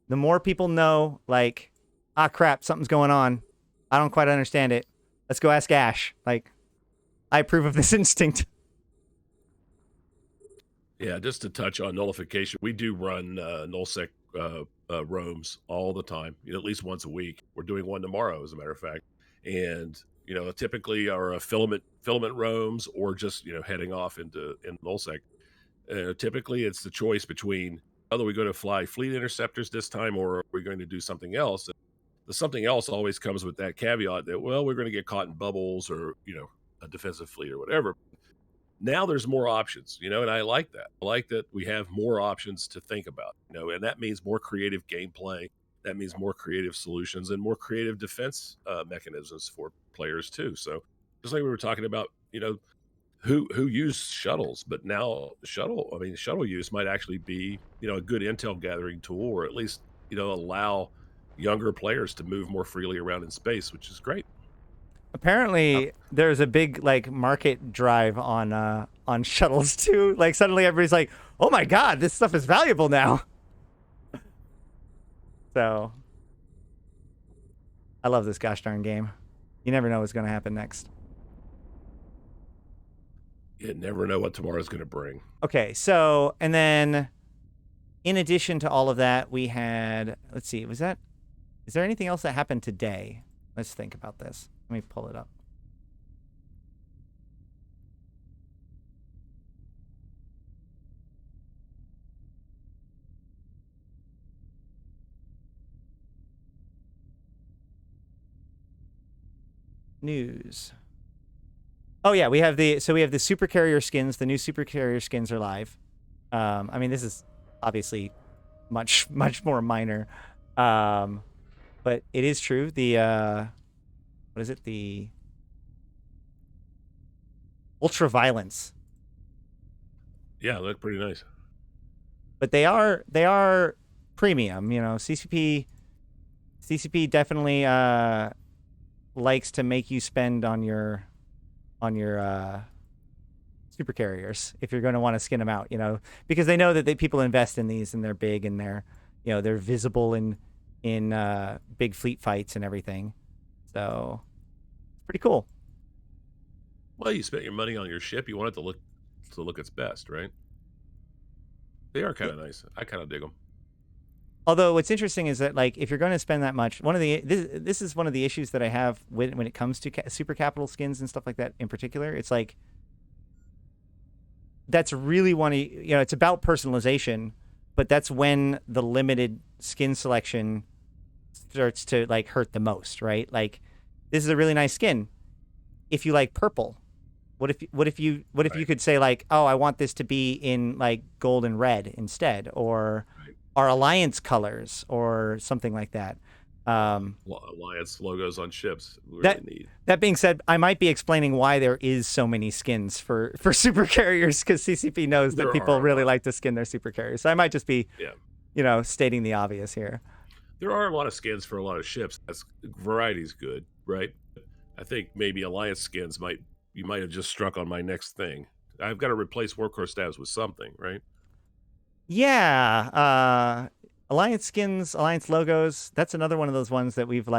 the more people know, like, crap, something's going on. I don't quite understand it. Let's go ask Ash. Like, I approve of this instinct. Yeah, just to touch on nullification, we do run nullsec roams all the time, at least once a week. We're doing one tomorrow, as a matter of fact. And typically our filament roams or just heading off in nullsec. Typically, it's the choice between whether we go to fly fleet interceptors this time or are we going to do something else. The something else always comes with that caveat that, well, we're going to get caught in bubbles or a defensive fleet or whatever. Now there's more options, and I like that. I like that we have more options to think about, and that means more creative gameplay. That means more creative solutions and more creative defense mechanisms for players too. So just like we were talking about, who use shuttles, but now shuttle use might actually be, a good intel gathering tool, or at least, allow younger players to move more freely around in space, which is great. Apparently, there's a big market drive on shuttles too. Like suddenly everybody's like, "Oh my god, this stuff is valuable now." So, I love this gosh darn game. You never know what's going to happen next. You never know what tomorrow's going to bring. Okay, so and then, in addition to all of that, we had. Let's see, is there anything else that happened today? Let's think about this. Let me pull it up. News. Oh yeah, we have the supercarrier skins. The new supercarrier skins are live. I mean, this is obviously much more minor, but it is true. The what is it? The ultraviolence. Yeah, they look pretty nice. But they are premium. CCP definitely likes to make you spend on your supercarriers if you're going to want to skin them out. Because they know that people invest in these and they're big and they're visible in big fleet fights and everything. So it's pretty cool. Well, you spent your money on your ship. You want it to look its best, right? They are kind of nice. I kind of dig them. Although what's interesting is that if you're going to spend that much, this is one of the issues that I have when it comes to super capital skins and stuff like that in particular. It's that's really it's about personalization, but that's when the limited skin selection starts to hurt the most, right? This is a really nice skin. If you like purple, what if you could say oh, I want this to be in gold and red instead, or our alliance colors or something like that. Alliance logos on ships. Really neat. That being said, I might be explaining why there is so many skins for super carriers, because CCP knows that people really like to skin their super carriers. So I might just be, stating the obvious here. There are a lot of skins for a lot of ships. Variety's good, right? I think maybe alliance skins you might have just struck on my next thing. I've got to replace workhorse stabs with something, right? Yeah, alliance skins, alliance logos. That's another one of those ones that we've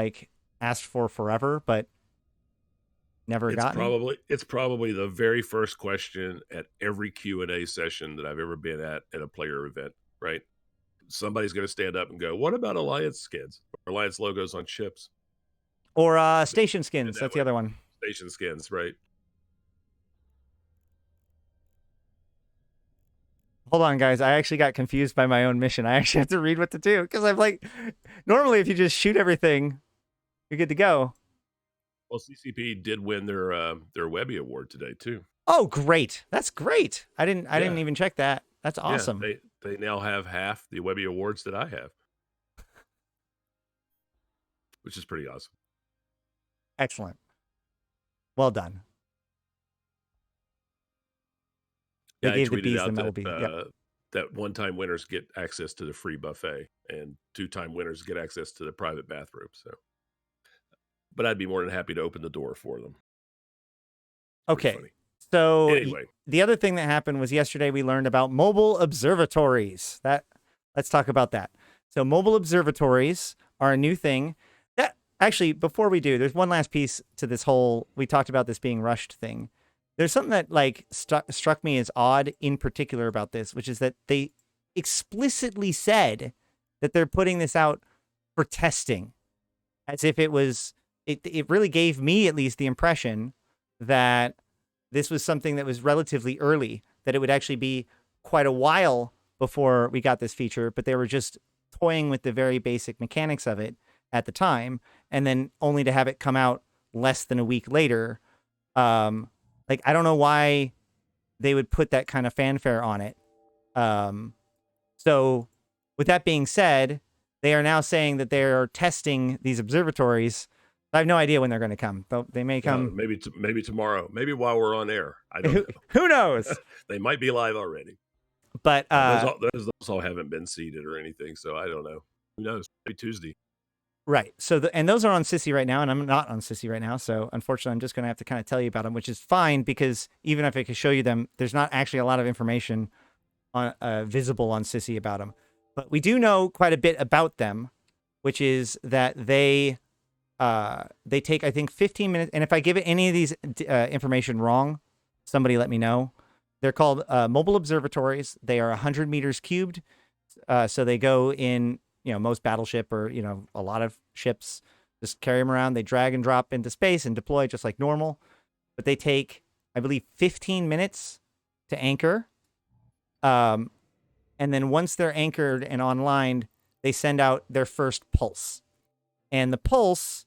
asked for forever, but never gotten. It's probably the very first question at every Q&A session that I've ever been at a player event, right? Somebody's going to stand up and go, "What about alliance skins or alliance logos on ships?" Or station And skins. that That's the other one. Station skins, right? Hold on, guys. I actually got confused by my own mission. I actually have to read what to do because I'm like, normally if you just shoot everything, you're good to go. Well, CCP did win their Webby Award today too. Oh, great! That's great. I didn't Yeah. even check that. That's awesome. Yeah, they now have half the Webby Awards that I have, which is pretty awesome. Excellent. Well done. They Yeah, I gave the tweeted bees the out metal that bee. Yep. that one-time winners get access to the free buffet, and two-time winners get access to the private bathroom. So, but I'd be more than happy to open the door for them. Okay. Funny. So Anyway, the other thing that happened was yesterday we learned about mobile observatories. Let's talk about that. So mobile observatories are a new thing. That actually, before we do, there's one last piece to this whole we talked about this being rushed thing. There's something that like struck me as odd in particular about this, which is that they explicitly said that they're putting this out for testing, as if it was. It really gave me at least the impression that this was something that was relatively early, that it would actually be quite a while before we got this feature, but they were just toying with the very basic mechanics of it at the time, and then only to have it come out less than a week later. Like, I don't know why they would put that kind of fanfare on it. So with that being said, they are now saying that they're testing these observatories. I have no idea when they're going to come. They may come. maybe tomorrow. Maybe while we're on air. I don't know. Who knows? They might be live already. But those all haven't been seeded or anything, so I don't know. Who knows? Maybe Tuesday. Right. So and those are on Sissy right now, and I'm not on Sissy right now. So unfortunately, I'm just going to have to kind of tell you about them, which is fine because even if I could show you them, there's not actually a lot of information on visible on Sissy about them. But we do know quite a bit about them, which is that they take, I think, 15 minutes. And if I give it any of these information wrong, somebody let me know. They're called mobile observatories. They are 100 meters cubed. So they go in, most battleship or, a lot of ships, just carry them around. They drag and drop into space and deploy just like normal. But they take, I believe, 15 minutes to anchor. And then once they're anchored and online, they send out their first pulse. And the pulse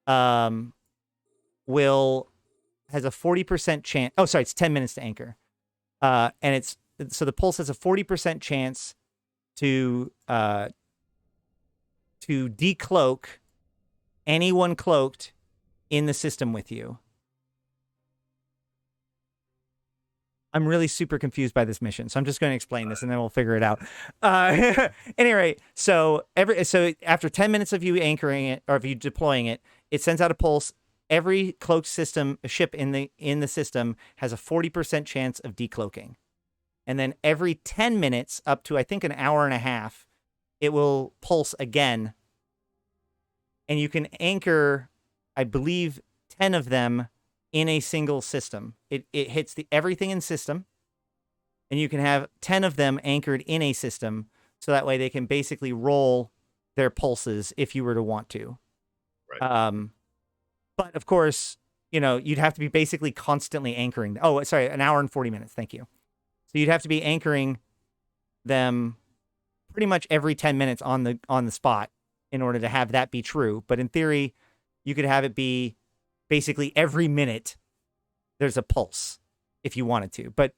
has a 40% chance. Oh, sorry, it's 10 minutes to anchor. And so the pulse has a 40% chance to decloak anyone cloaked in the system with you. I'm really super confused by this mission, so I'm just going to explain this and then we'll figure it out. Anyway, so after 10 minutes of you anchoring it or of you deploying it, it sends out a pulse. Every cloaked ship in the system has a 40% chance of decloaking. And then every 10 minutes up to, I think, an hour and a half, it will pulse again. And you can anchor, I believe, 10 of them in a single system. It hits everything in system, and you can have 10 of them anchored in a system, so that way they can basically roll their pulses if you were to want to. Right. But of course, you'd have to be basically constantly anchoring. Oh, sorry, an hour and 40 minutes. Thank you. So you'd have to be anchoring them pretty much every 10 minutes on the spot in order to have that be true. But in theory, you could have it be basically every minute there's a pulse if you wanted to. But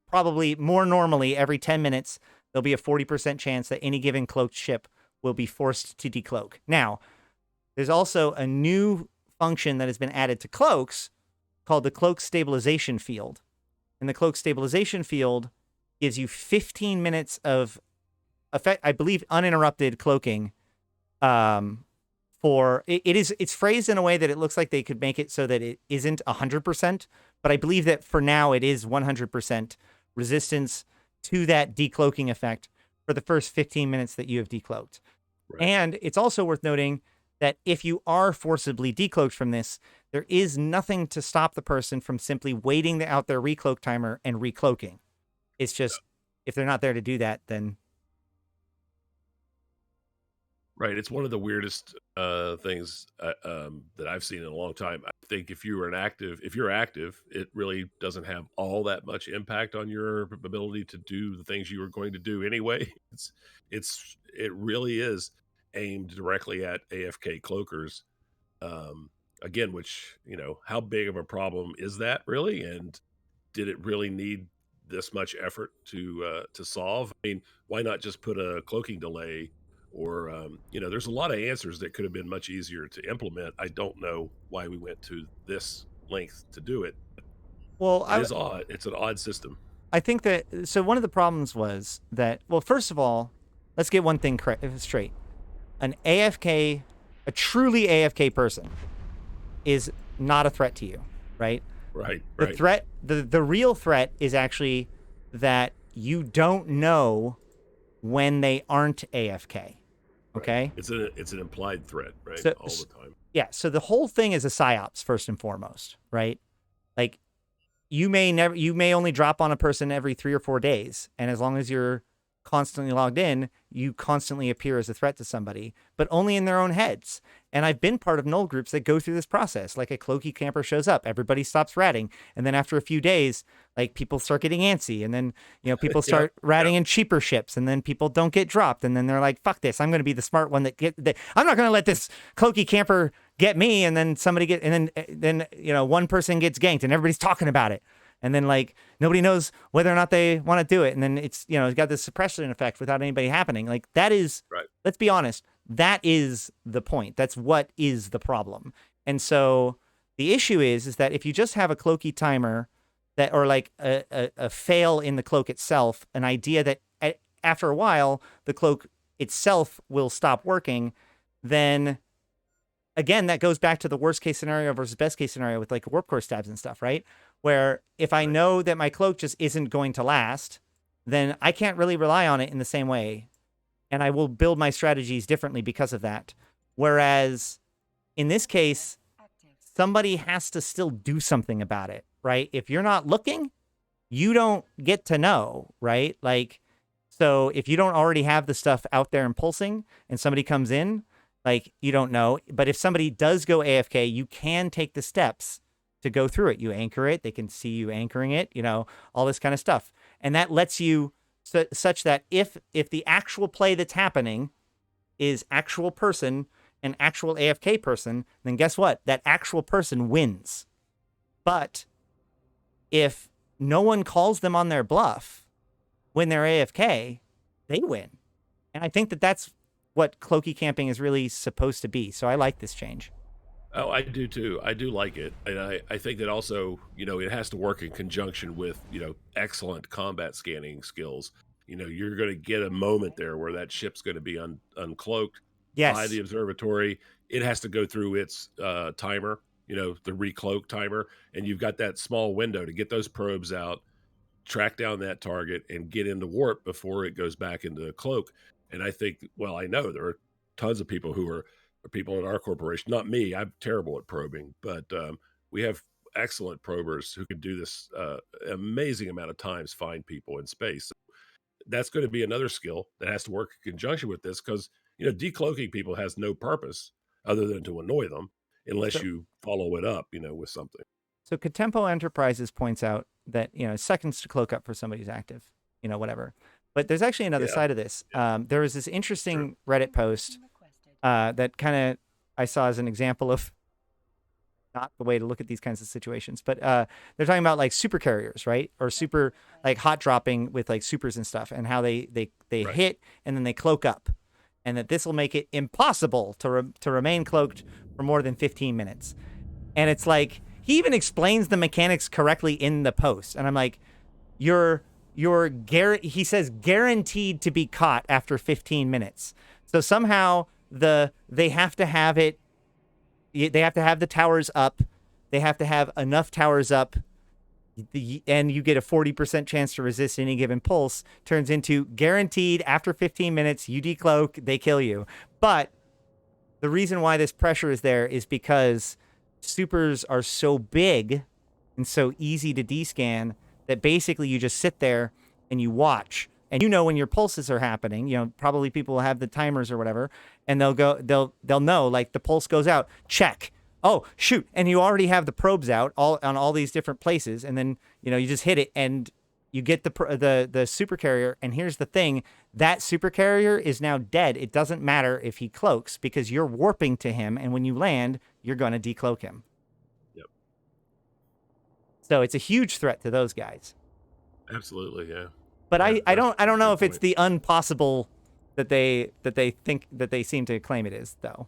probably more normally every 10 minutes, there'll be a 40% chance that any given cloaked ship will be forced to decloak. Now, there's also a new function that has been added to cloaks called the cloak stabilization field. And the cloak stabilization field gives you 15 minutes of effect, I believe, uninterrupted cloaking. It's phrased in a way that it looks like they could make it so that it isn't 100%, but I believe that for now it is 100% resistance to that decloaking effect for the first 15 minutes that you have decloaked. Right. And it's also worth noting that if you are forcibly decloaked from this, there is nothing to stop the person from simply waiting out their recloak timer and recloaking. It's just, if they're not there to do that, then... Right. It's one of the weirdest things that I've seen in a long time. I think if you're active, it really doesn't have all that much impact on your ability to do the things you were going to do anyway. It really is aimed directly at AFK cloakers. Um, Again, which how big of a problem is that really? And did it really need this much effort to solve? I mean, why not just put a cloaking delay? Or there's a lot of answers that could have been much easier to implement. I don't know why we went to this length to do it. Well, It is odd. It's an odd system. I think that so one of the problems was that, well, first of all, let's get one thing straight. An AFK, a truly AFK person is not a threat to you, right? Right. The Right. threat, the real threat is actually that you don't know when they aren't AFK. Okay? Right. It's an implied threat, right? So, All the time. yeah, so the whole thing is a psyops first and foremost, right? Like you may only drop on a person every 3 or 4 days, and as long as you're constantly logged in, you constantly appear as a threat to somebody, but only in their own heads. And I've been part of null groups that go through this process. Like a cloaky camper shows up, everybody stops ratting, and then after a few days, like people start getting antsy, and then people start ratting in cheaper ships, and then people don't get dropped, and then they're like, "Fuck this! I'm going to be the smart one I'm not going to let this cloaky camper get me." And then then one person gets ganked, and everybody's talking about it. And then like nobody knows whether or not they want to do it. And then it's got this suppression effect without anybody happening. Like that is, right. Let's be honest, that is the point. That's what is the problem. And so the issue is that if you just have a cloaky timer that, or like a fail in the cloak itself, an idea that after a while, the cloak itself will stop working, then again, that goes back to the worst case scenario versus best case scenario with like warp core stabs and stuff, right? Where if I know that my cloak just isn't going to last, then I can't really rely on it in the same way. And I will build my strategies differently because of that. Whereas in this case, somebody has to still do something about it, right? If you're not looking, you don't get to know, right? Like, so if you don't already have the stuff out there and pulsing and somebody comes in, like you don't know. But if somebody does go AFK, you can take the steps to go through it. You anchor it. They can see you anchoring it, all this kind of stuff. And that lets you such that if the actual play that's happening is actual person and actual AFK person, then guess what? That actual person wins. But if no one calls them on their bluff when they're AFK, they win. And I think that that's what cloaky camping is really supposed to be. So I like this change. Oh, I do too. I do like it. And I think that also, it has to work in conjunction with, excellent combat scanning skills. You're going to get a moment there where that ship's going to be uncloaked by the observatory. It has to go through its timer, the recloak timer. And you've got that small window to get those probes out, track down that target, and get into warp before it goes back into cloak. And I think, well, I know there are tons of people who are people in our corporation, not me. I'm terrible at probing, but we have excellent probers who can do this amazing amount of times, find people in space. That's going to be another skill that has to work in conjunction with this because, decloaking people has no purpose other than to annoy them unless you follow it up, with something. So Katempo Enterprises points out that, seconds to cloak up for somebody who's active, whatever. But there's actually another side of this. There was this interesting Reddit post that kind of I saw as an example of not the way to look at these kinds of situations. But they're talking about like super carriers, right? Or super like hot dropping with like supers and stuff, and how they hit and then they cloak up, and that this will make it impossible to remain cloaked for more than 15 minutes. And it's like he even explains the mechanics correctly in the post, and I'm like, he says guaranteed to be caught after 15 minutes. So somehow they have to have it. They have to have the towers up. They have to have enough towers up, and you get a 40% chance to resist any given pulse. Turns into guaranteed after 15 minutes, you decloak, they kill you. But the reason why this pressure is there is because supers are so big and so easy to descan that basically you just sit there and you watch and you know when your pulses are happening. You know, probably people will have the timers or whatever, and they'll know like the pulse goes out. Check. Oh shoot! And you already have the probes out on all these different places, and then you just hit it and you get the supercarrier. And here's the thing: that supercarrier is now dead. It doesn't matter if he cloaks because you're warping to him, and when you land, you're going to decloak him. Yep. So it's a huge threat to those guys. Absolutely, yeah. But I don't know if it's the unpossible that they think that they seem to claim it is, though.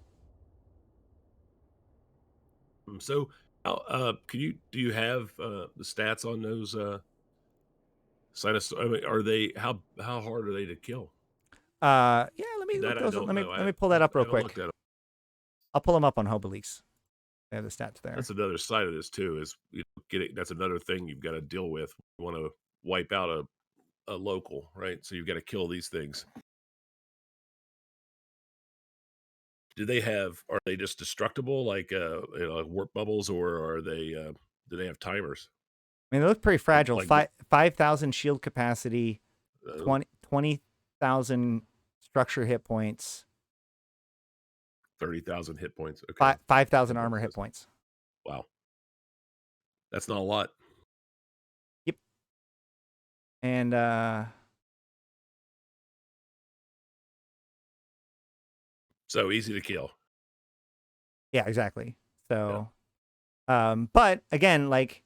So, do you have the stats on those sinus? I mean, are they how hard are they to kill? Yeah, let me look those up. Let me pull that up real quick. I'll pull them up on Hobeleaks. They have the stats there. That's another side of this too. Is that's another thing you've got to deal with. You want to wipe out a local, right? So you've got to kill these things. Are they just destructible like warp bubbles, or are they do they have timers? I mean, they look pretty fragile. 5,000 shield capacity, 20,000 structure hit points, 30,000 hit points. Okay. 5,000 armor hit points. Wow, that's not a lot. Yep. And so easy to kill. Yeah, exactly. So, yeah. But again, like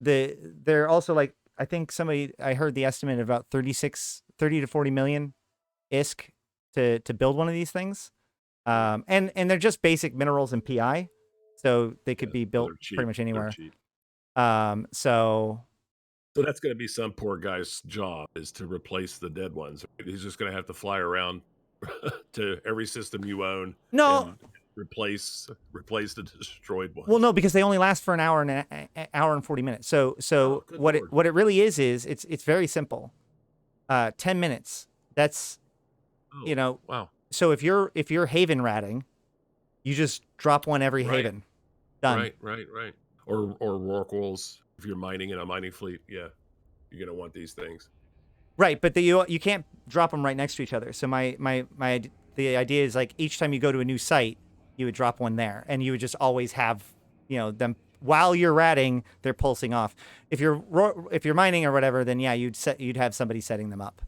they're also like, I think I heard the estimate of about 30 to 40 million ISK to build one of these things. And they're just basic minerals and PI, so they could be built pretty much anywhere. So that's going to be some poor guy's job, is to replace the dead ones. He's just going to have to fly around to every system you own. No. Replace the destroyed ones. Well, no, because they only last for an hour and 40 minutes. So what it really is it's very simple. 10 minutes. That's wow. So if you're haven ratting, you just drop one every haven. Done. Right. Or rorquals. If you're mining in a mining fleet, yeah, you're gonna want these things. Right, but you can't drop them right next to each other. So the idea is like each time you go to a new site, you would drop one there, and you would just always have them while you're ratting, they're pulsing off. If you're mining or whatever, then yeah, you'd have somebody setting them up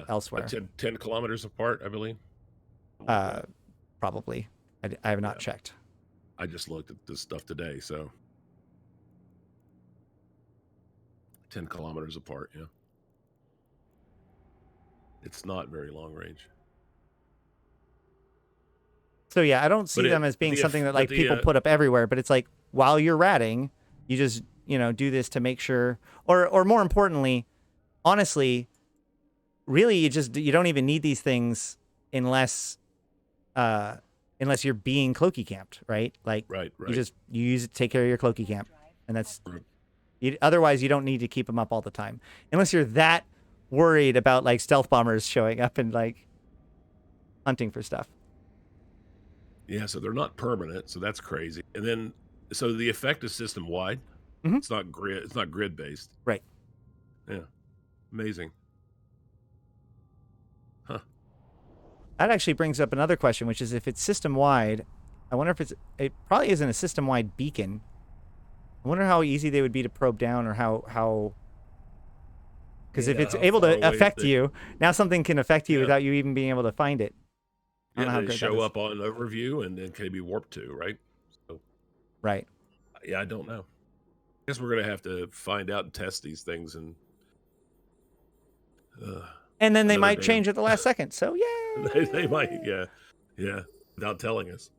elsewhere. 10 kilometers apart, I believe. Probably. I have not checked. I just looked at this stuff today, so 10 kilometers apart. Yeah, it's not very long range. So yeah, I don't see them as being something that like people put up everywhere, but it's like while you're ratting, you just do this to make sure, or more importantly, honestly, really you don't even need these things unless you're being cloaky camped, right? Like right. You use it to take care of your cloaky camp, and that's otherwise you don't need to keep them up all the time unless you're that worried about like stealth bombers showing up and like hunting for stuff. Yeah, so they're not permanent, so that's crazy. And then, so the effect is system wide. Mm-hmm. It's not grid based. Right. Yeah. Amazing. Huh. That actually brings up another question, which is if it's system wide, I wonder if it probably isn't a system wide beacon. I wonder how easy they would be to probe down, or how. Because if it's able to affect you, now something can affect you without you even being able to find it. Yeah, they show up on overview and then can be warped to, right? So, right. Yeah, I don't know. I guess we're going to have to find out and test these things. And then they might change at the last second. So, yeah. they might, yeah. Yeah, without telling us.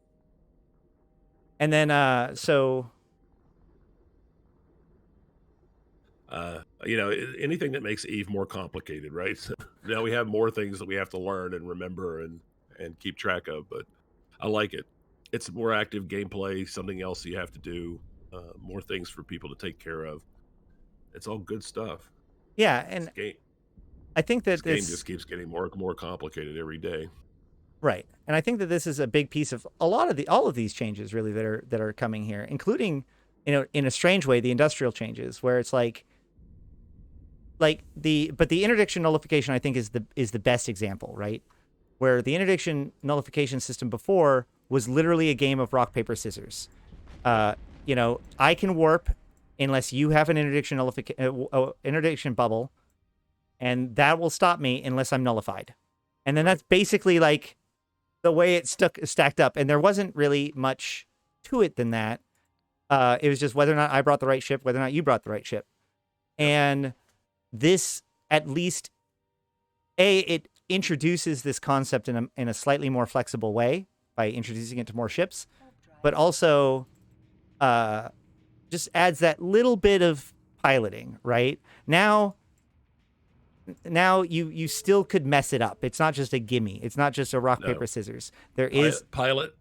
And then, anything that makes Eve more complicated, right? So now we have more things that we have to learn and remember and keep track of, but I like it. It's more active gameplay, something else you have to do, more things for people to take care of. It's all good stuff. Yeah, and I think that this game just keeps getting more and more complicated every day. Right, and I think that this is a big piece of all of these changes really that are coming here, including in a strange way the industrial changes, where it's like but the interdiction nullification I think is the best example, right? Where the interdiction nullification system before was literally a game of rock paper scissors. I can warp unless you have an interdiction bubble, and that will stop me unless I'm nullified. And then that's basically like the way it stacked up, and there wasn't really much to it than that. It was just whether or not I brought the right ship, whether or not you brought the right ship. And this, at least, it introduces this concept in a slightly more flexible way by introducing it to more ships, but also just adds that little bit of piloting, right? Now you still could mess it up. It's not just a gimme. It's not just a rock, paper, scissors. There is pilot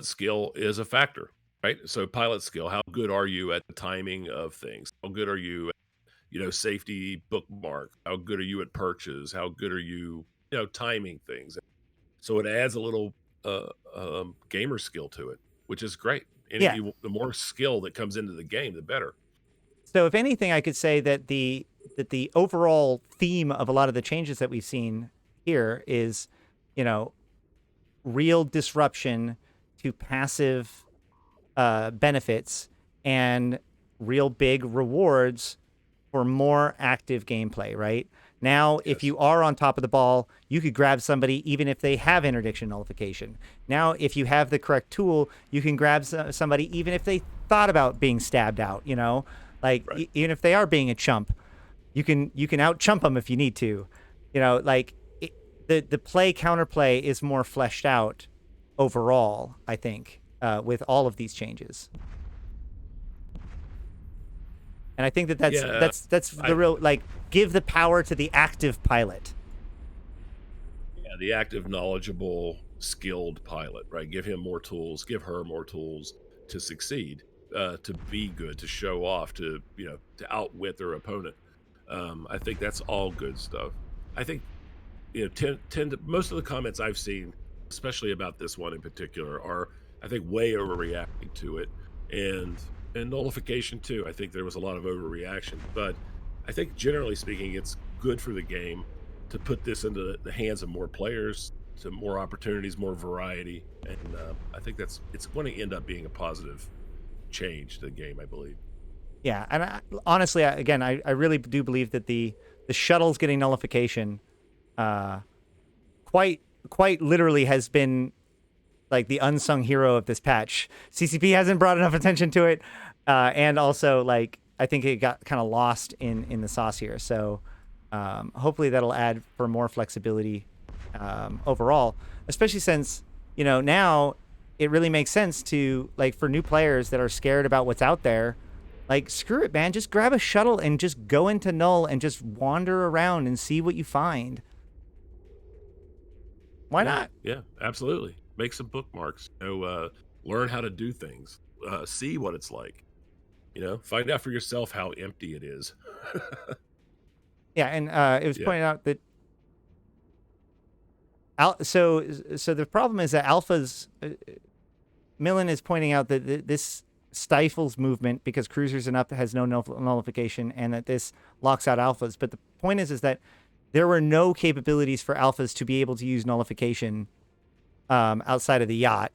skill is a factor, right? So pilot skill, how good are you at the timing of things? How good are you at, safety bookmark? How good are you at perches? How good are you, timing things? So it adds a little gamer skill to it, which is great. And the more skill that comes into the game, the better. So if anything, I could say that the overall theme of a lot of the changes that we've seen here is, real disruption to passive benefits and real big rewards for more active gameplay, right? Now, if you are on top of the ball, you could grab somebody even if they have interdiction nullification. Now, if you have the correct tool, you can grab somebody even if they thought about being stabbed out, even if they are being a chump, you can out chump them if you need to. The play counterplay is more fleshed out overall, I think, with all of these changes. And I think that's the real, give the power to the active pilot. Yeah, the active, knowledgeable, skilled pilot, right? Give him more tools, give her more tools to succeed, to be good, to show off, to outwit their opponent. I think that's all good stuff. I think most of the comments I've seen, especially about this one in particular, are I think way overreacting to it, and nullification too. I think there was a lot of overreaction, but I think generally speaking, it's good for the game to put this into the hands of more players, to more opportunities, more variety, and I think it's going to end up being a positive change to the game, I believe. Yeah, and honestly, I really do believe that the shuttles getting nullification, quite literally has been like the unsung hero of this patch. CCP hasn't brought enough attention to it, and also I think it got kind of lost in the sauce here. So hopefully that'll add for more flexibility overall, especially since now it really makes sense to for new players that are scared about what's out there. Screw it, man. Just grab a shuttle and just go into null and just wander around and see what you find. Why not? Yeah, absolutely. Make some bookmarks. Learn how to do things. See what it's like. Find out for yourself how empty it is. Yeah, and it was pointed out that so the problem is that alphas. Millen is pointing out that this stifles movement because cruisers and up has no nullification, and that this locks out alphas. But the point is that there were no capabilities for alphas to be able to use nullification outside of the Yacht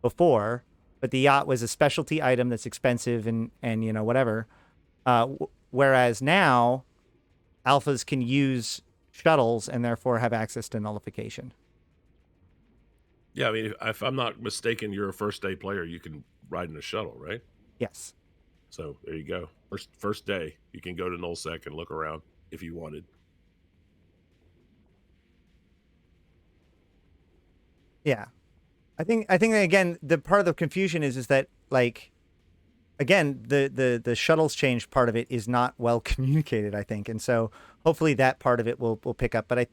before. But the Yacht was a specialty item that's expensive and whatever. Whereas now, alphas can use shuttles and therefore have access to nullification. Yeah, I mean, if I'm not mistaken, you're a first day player. You can ride in a shuttle, right? Yes. So there you go. First day, you can go to nullsec and look around if you wanted. Yeah, I think that, again, the part of the confusion is that again, the shuttles change part of it is not well communicated, I think, and so hopefully that part of it will pick up. But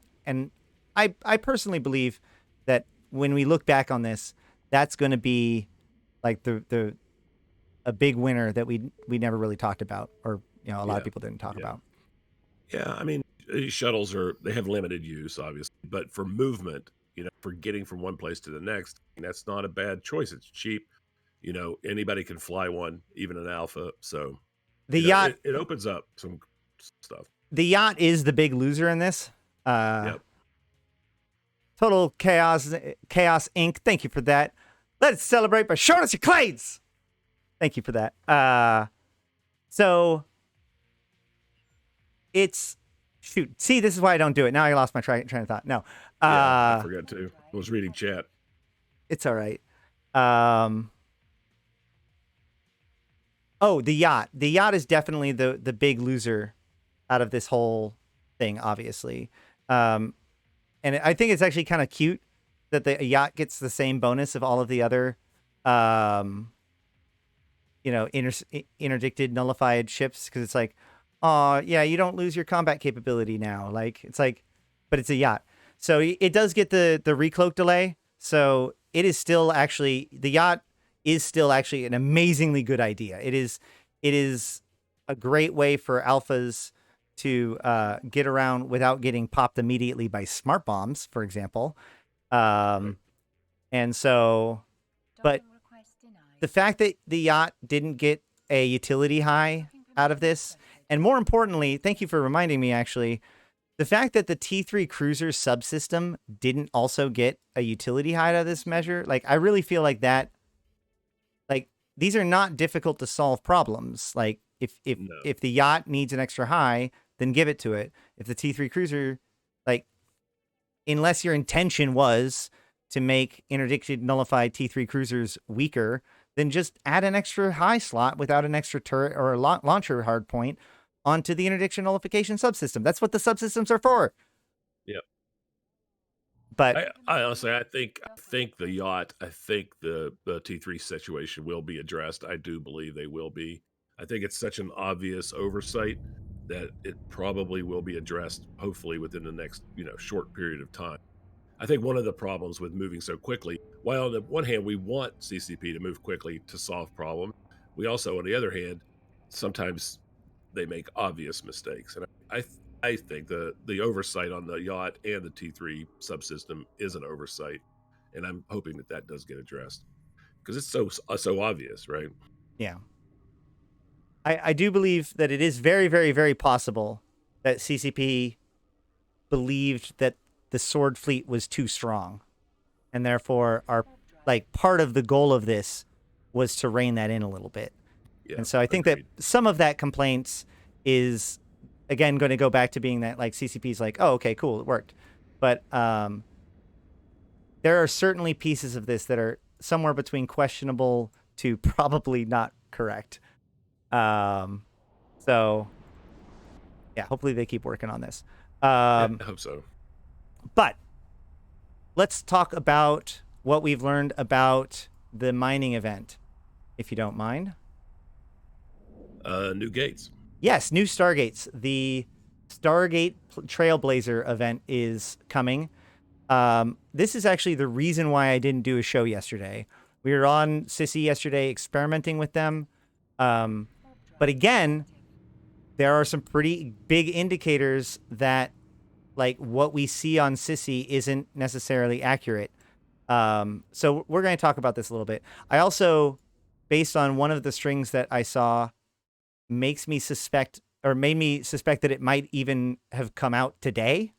I personally believe that when we look back on this, that's going to be a big winner that we never really talked about, or a lot of people didn't talk about. Yeah, I mean, these shuttles they have limited use, obviously, but for movement, for getting from one place to the next, that's not a bad choice. It's cheap. Anybody can fly one, even an alpha. So the Yacht, it opens up some stuff. the yacht is the big loser in this. Yep. Total Chaos Inc. Thank you for that. Let's celebrate by showing us your clades. Thank you for that. So it's shoot. See, this is why I don't do it. Now I lost my train of thought. No. Yeah, I forgot to. I was reading chat. It's all right. Oh, the yacht. The yacht is definitely the big loser out of this whole thing, obviously. And I think it's actually kind of cute that the yacht gets the same bonus of all of the other, interdicted, nullified ships, because it's like, oh, yeah, you don't lose your combat capability now. Like, it's like, but it's a yacht. So it does get the recloak delay. So it is still actually, the yacht is still actually an amazingly good idea. It is a great way for alphas to get around without getting popped immediately by smart bombs, for example. And so, but the fact that the yacht didn't get a utility high out of this, and more importantly, thank you for reminding me, actually, the fact that the T3 cruiser subsystem didn't also get a utility high out of this measure, like, I really feel like that, like, these are not difficult to solve problems. Like, if the yacht needs an extra high, then give it to it. If the T3 cruiser, like, unless your intention was to make interdicted nullified T3 cruisers weaker, then just add an extra high slot without an extra turret or a launcher hardpoint onto the interdiction nullification subsystem. That's what the subsystems are for. Yep. But I honestly, I think the yacht, I think the T3 situation will be addressed. I do believe they will be. I think it's such an obvious oversight that it probably will be addressed, hopefully within the next short period of time. I think one of the problems with moving so quickly, while on the one hand we want CCP to move quickly to solve problems, we also, on the other hand, sometimes they make obvious mistakes. And I think the oversight on the yacht and the T3 subsystem is an oversight, and I'm hoping that does get addressed because it's so obvious, right? yeah, I do believe that it is very, very, very possible that CCP believed that the sword fleet was too strong, and therefore part of the goal of this was to rein that in a little bit. Yeah, and so I think that some of that complaints is, again, going to go back to being that, like, CCP's like, oh, okay, cool, it worked. But there are certainly pieces of this that are somewhere between questionable to probably not correct. So, yeah, hopefully they keep working on this. I hope so. But let's talk about what we've learned about the mining event, if you don't mind. New gates. Yes, new Stargates. The Stargate Trailblazer event is coming. This is actually the reason why I didn't do a show yesterday. We were on Sissy yesterday experimenting with them. But again, there are some pretty big indicators that, like, what we see on Sissy isn't necessarily accurate. So we're going to talk about this a little bit. I also, based on one of the strings that I saw, made me suspect that it might even have come out today,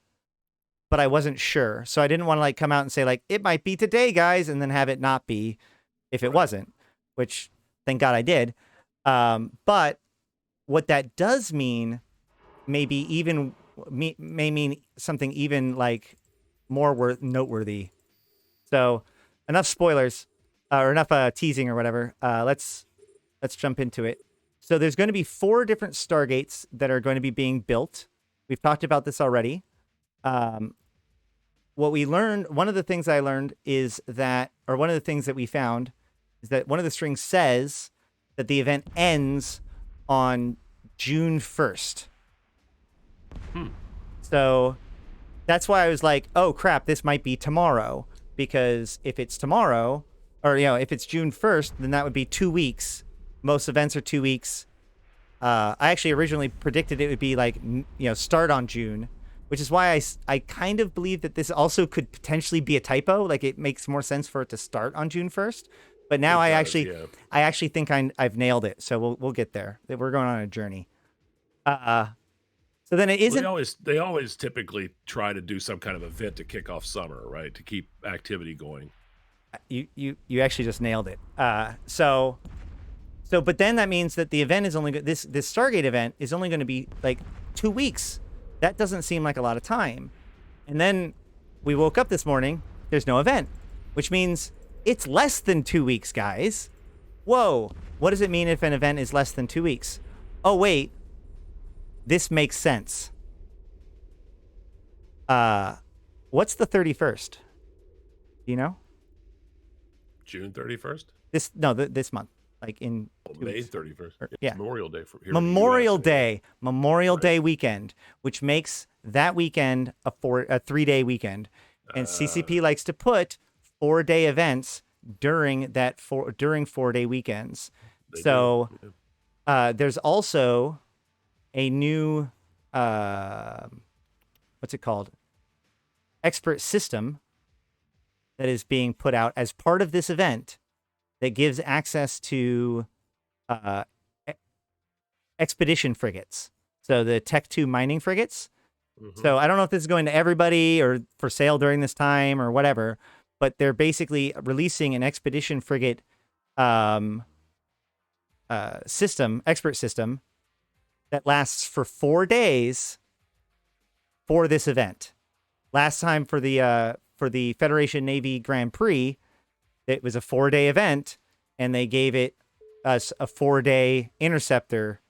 but I wasn't sure. So I didn't want to, like, come out and say, like, it might be today, guys, and then have it not be if it wasn't, which thank God I did. But what that does mean may mean something even, like, more noteworthy. So enough spoilers, or enough teasing or whatever. Let's jump into it. So there's going to be 4 different Stargates that are going to be being built. We've talked about this already. What we learned, one of the things I learned is that, or one of the things that we found is that one of the strings says that the event ends on June 1st. So that's why I was like, oh crap, this might be tomorrow. Because if it's tomorrow, or, if it's June 1st, then that would be 2 weeks. Most events are 2 weeks. I actually originally predicted it would be like, start on June, which is why I kind of believe that this also could potentially be a typo. Like, it makes more sense for it to start on June 1st. But now I actually think I've nailed it. So we'll get there. We're going on a journey. So then it Well, isn't. they always typically try to do some kind of event to kick off summer, right? To keep activity going. You actually just nailed it. But then that means that the event is only this Stargate event is only going to be like 2 weeks. That doesn't seem like a lot of time. And then we woke up this morning. There's no event, which means it's less than 2 weeks, guys. Whoa! What does it mean if an event is less than 2 weeks? Oh wait, this makes sense. What's the 31st? Do you know? June 31st. This month, like in May 31st. Yeah, Memorial Day for here Memorial in the US, Day, Memorial right. Day weekend, which makes that weekend a 3-day weekend, and CCP likes to put 4-day events during 4-day weekends. So there's also a new what's it called? Expert system that is being put out as part of this event that gives access to expedition frigates. So the Tech 2 mining frigates. Mm-hmm. So I don't know if this is going to everybody or for sale during this time or whatever, but they're basically releasing an expedition frigate expert system that lasts for 4 days for this event. Last time for the Federation Navy Grand Prix, it was a 4-day event, and they gave us a 4-day interceptor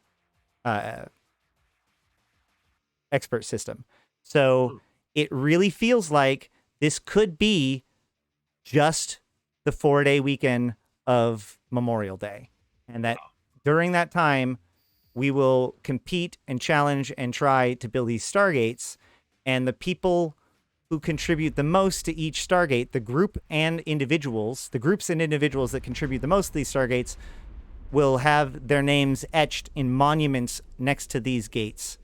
expert system. So it really feels like this could be just the 4-day weekend of Memorial Day, and that during that time we will compete and challenge and try to build these Stargates, and the people who contribute the most to each Stargate, the groups and individuals that contribute the most to these Stargates will have their names etched in monuments next to these gates.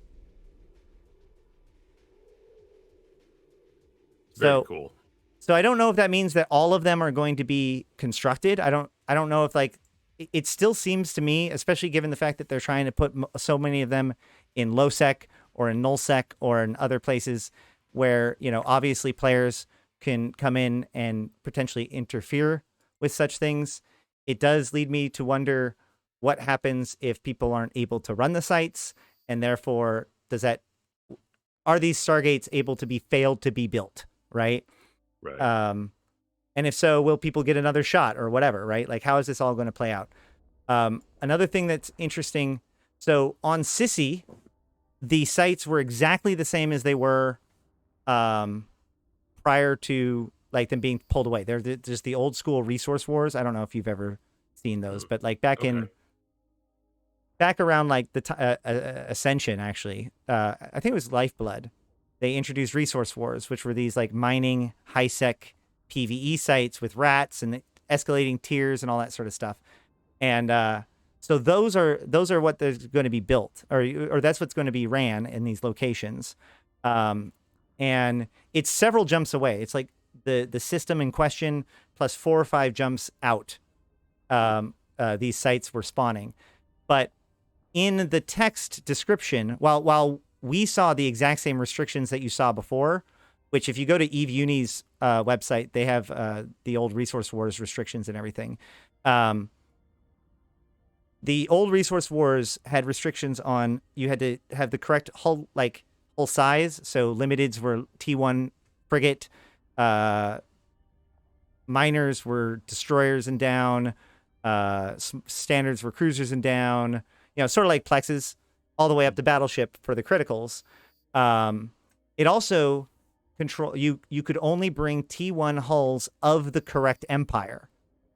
Very cool. So I don't know if that means that all of them are going to be constructed. I don't know if, like, it still seems to me, especially given the fact that they're trying to put so many of them in low sec or in null sec or in other places where, obviously players can come in and potentially interfere with such things. It does lead me to wonder what happens if people aren't able to run the sites, and therefore are these Stargates able to be failed to be built, right? Right. And if so, will people get another shot or whatever, right? Like, how is this all going to play out? Another thing that's interesting, so on Sissy, the sites were exactly the same as they were prior to, like, them being pulled away. They're just the old school resource wars. I don't know if you've ever seen those, but like back around like the Ascension, actually, I think it was Lifeblood, they introduced resource wars, which were these like mining high sec PvE sites with rats and escalating tiers and all that sort of stuff. And so those are what there's going to be built, or that's what's going to be ran in these locations. And it's several jumps away. It's like the system in question plus 4 or 5 jumps out. These sites were spawning, but in the text description, while we saw the exact same restrictions that you saw before, which if you go to Eve Uni's website, they have the old Resource Wars restrictions and everything. The old Resource Wars had restrictions on, you had to have the correct hull size. So limiteds were T1 frigate, miners were destroyers and down, standards were cruisers and down, sort of like plexes, all the way up to battleship for the criticals. It also you could only bring T1 hulls of the correct empire,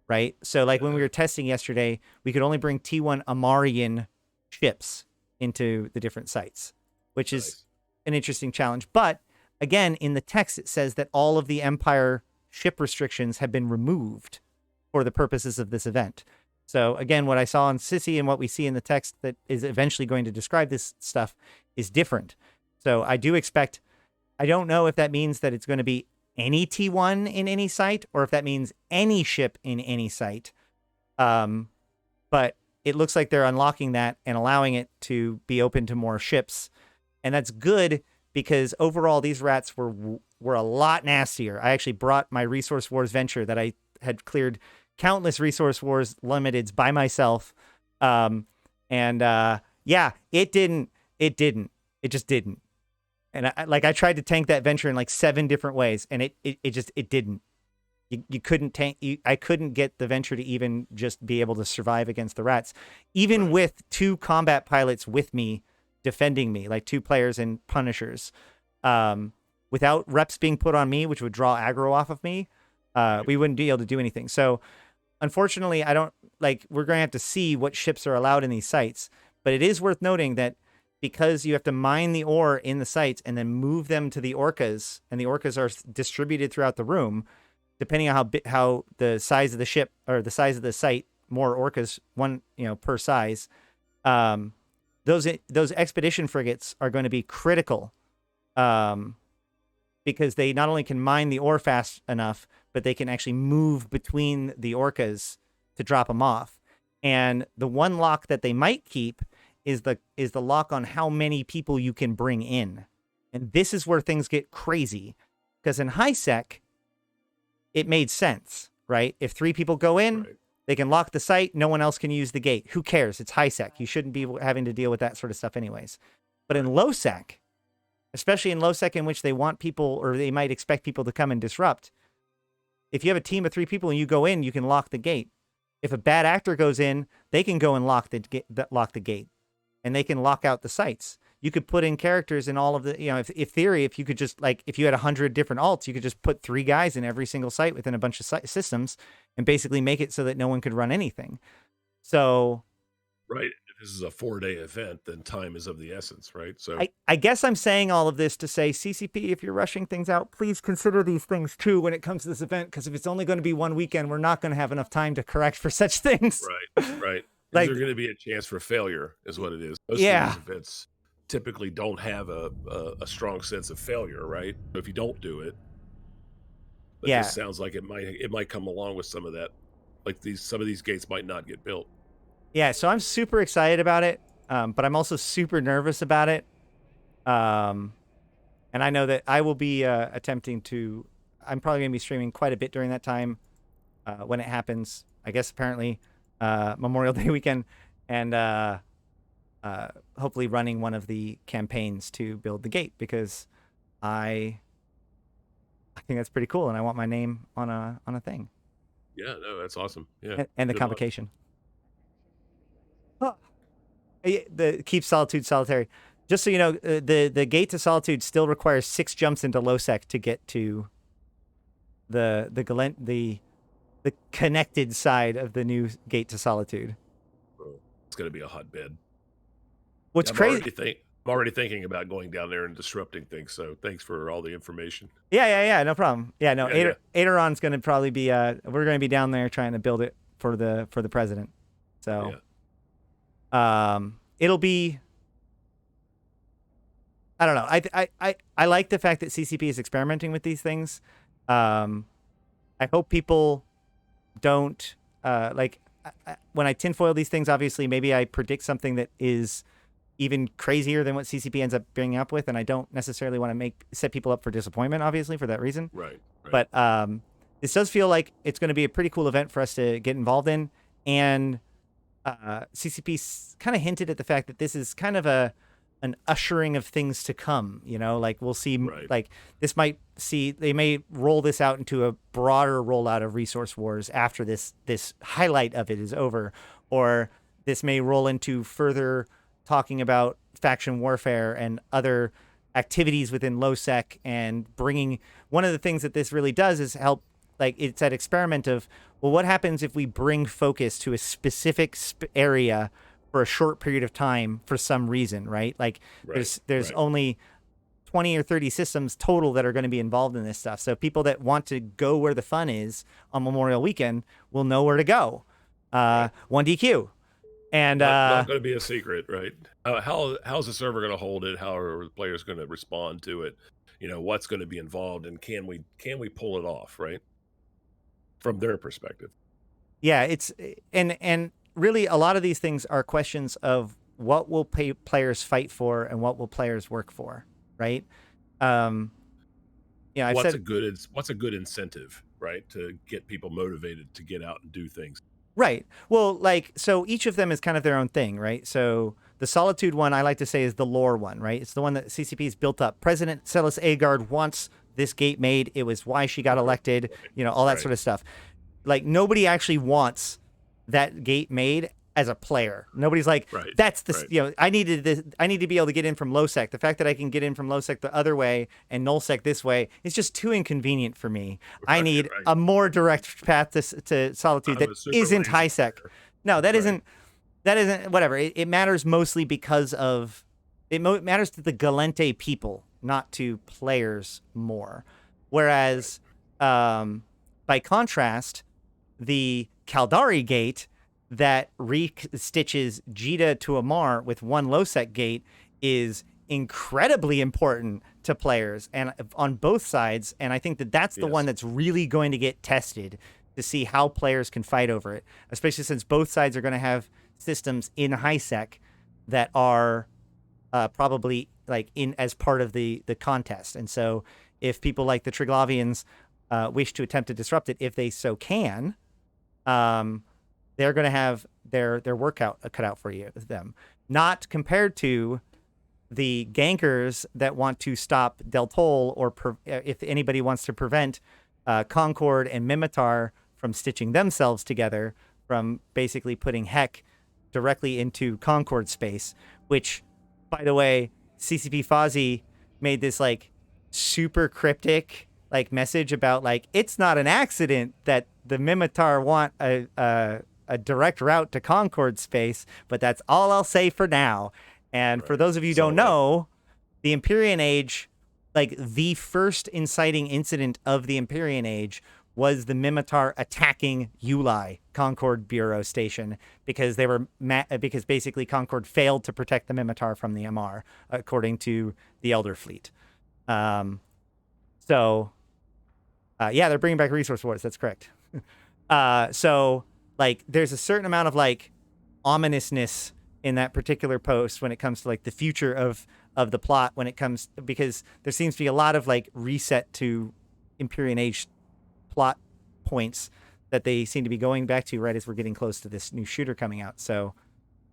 right? So like when we were testing yesterday, we could only bring T1 Amarian ships into the different sites, which is an interesting challenge. But again, in the text, it says that all of the empire ship restrictions have been removed for the purposes of this event. So again, what I saw on Sissy and what we see in the text that is eventually going to describe this stuff is different. So I do expect, I don't know if that means that it's going to be any T1 in any site or if that means any ship in any site. But it looks like they're unlocking that and allowing it to be open to more ships. And that's good because overall these rats were a lot nastier. I actually brought my Resource Wars venture that I had cleared countless Resource Wars limiteds by myself. Yeah, it just didn't. And I tried to tank that venture in like 7 different ways, and it didn't. You couldn't tank. I couldn't get the venture to even just be able to survive against the rats, even with 2 combat pilots with me defending me, like 2 players and punishers. Without reps being put on me, which would draw aggro off of me, we wouldn't be able to do anything. So, unfortunately, we're going to have to see what ships are allowed in these sites. But it is worth noting that because you have to mine the ore in the sites and then move them to the orcas, and the orcas are distributed throughout the room, depending on how the size of the ship or the size of the site, more orcas, one per size. Those expedition frigates are going to be critical, because they not only can mine the ore fast enough, but they can actually move between the orcas to drop them off. And the one lock that they might keep is the lock on how many people you can bring in. And this is where things get crazy, because in high sec, it made sense, right? If 3 people go in, they can lock the site. No one else can use the gate. Who cares? It's high sec. You shouldn't be having to deal with that sort of stuff anyways. But in low sec, especially in low sec in which they want people, or they might expect people to come and disrupt, if you have a team of 3 people and you go in, you can lock the gate. If a bad actor goes in, they can go and lock the gate, and they can lock out the sites. You could put in characters in all of the, if you could just, like, if you had 100 different alts, you could just put 3 guys in every single site within a bunch of systems and basically make it so that no one could run anything. So, right. If this is a 4-day event, then time is of the essence, right? So I guess I'm saying all of this to say, CCP, if you're rushing things out, please consider these things too when it comes to this event, because if it's only going to be 1 weekend, we're not going to have enough time to correct for such things. Right. Like, there's going to be a chance for failure, is what it is. Most of these events typically don't have a strong sense of failure, right? So if you don't do it, but this sounds like it might come along with some of that. Like some of these gates might not get built. Yeah, so I'm super excited about it, but I'm also super nervous about it. And I know that I will be attempting to. I'm probably going to be streaming quite a bit during that time when it happens. I guess apparently Memorial Day weekend, and hopefully running one of the campaigns to build the gate, because I think that's pretty cool, and I want my name on a thing. Yeah, no, that's awesome. Yeah, and the convocation. The keep Solitude solitary. Just so you know, the gate to Solitude still requires 6 jumps into low sec to get to the connected side of the new gate to Solitude. It's going to be a hotbed. What's crazy? I'm already thinking about going down there and disrupting things. So thanks for all the information. Yeah, no problem. Yeah, no, Aderon's going to probably be. We're going to be down there trying to build it for the president. So, it'll be. I don't know. I like the fact that CCP is experimenting with these things. I hope people don't when I tinfoil these things. Obviously, maybe I predict something that is even crazier than what CCP ends up bringing up with, and I don't necessarily want to set people up for disappointment, obviously, for that reason. Right. But this does feel like it's going to be a pretty cool event for us to get involved in, and CCP kind of hinted at the fact that this is kind of an ushering of things to come. Like we'll see, like they may roll this out into a broader rollout of Resource Wars after this highlight of it is over, or this may roll into further talking about faction warfare and other activities within low sec, and bringing one of the things that this really does is help. Like, it's that experiment of, well, what happens if we bring focus to a specific area for a short period of time for some reason, right? Like there's only 20 or 30 systems total that are going to be involved in this stuff. So people that want to go where the fun is on Memorial Weekend will know where to go. 1DQ. And not going to be a secret, right? How's the server going to hold it? How are the players going to respond to it? What's going to be involved, and can we pull it off, right? From their perspective. Yeah, it's and really a lot of these things are questions of what will players fight for and what will players work for, right? Um, yeah, I've What's a said good incentive, right, to get people motivated to get out and do things? right. Well, like, so each of them is kind of their own thing, right? So the Solitude one, I like to say, is the lore one, right? It's the one that CCP's built up. President Celis Agard wants this gate made. It was why she got elected, all that Right. sort of stuff. Like, nobody actually wants that gate made as a player. Nobody's like, Right. that's the, Right. I needed this, I need to be able to get in from low-sec. The fact that I can get in from low-sec the other way and null-sec this way is just too inconvenient for me. I Right. need Right. a more direct path to Solitude I'm that a super isn't lazy high-sec. player. No, Right. that isn't whatever. It matters mostly because of matters to the Galente people, not to players more. Whereas, by contrast, the Caldari gate that re-stitches Jita to Amar with one low-sec gate is incredibly important to players and on both sides. And I think that that's the one Yes. that's really going to get tested to see how players can fight over it, especially since both sides are going to have systems in high sec that are probably like in as part of the contest. And so if people like the Triglavians wish to attempt to disrupt it, if they so can, they're going to have their workout cut out for them. Not compared to the gankers that want to stop Del Tol, or if anybody wants to prevent Concord and Mimitar from stitching themselves together, from basically putting Heck directly into Concord space, which, by the way, CCP Fozzie made this like super cryptic like message about like it's not an accident that the Mimitar want a direct route to Concord space, but that's all I'll say for now. And for Right. those of you who don't know, the Empyrean Age, like the first inciting incident of the Empyrean Age was the Mimitar attacking Uli, Concord Bureau Station, because they were because basically Concord failed to protect the Mimitar from the MR, according to the Elder Fleet. So, yeah, they're bringing back Resource Wars. That's correct. So, like, there's a certain amount of like ominousness in that particular post when it comes to like the future of the plot, when it comes, because there seems to be a lot of like reset to Empyrean Age plot points that they seem to be going back to right as we're getting close to this new shooter coming out. So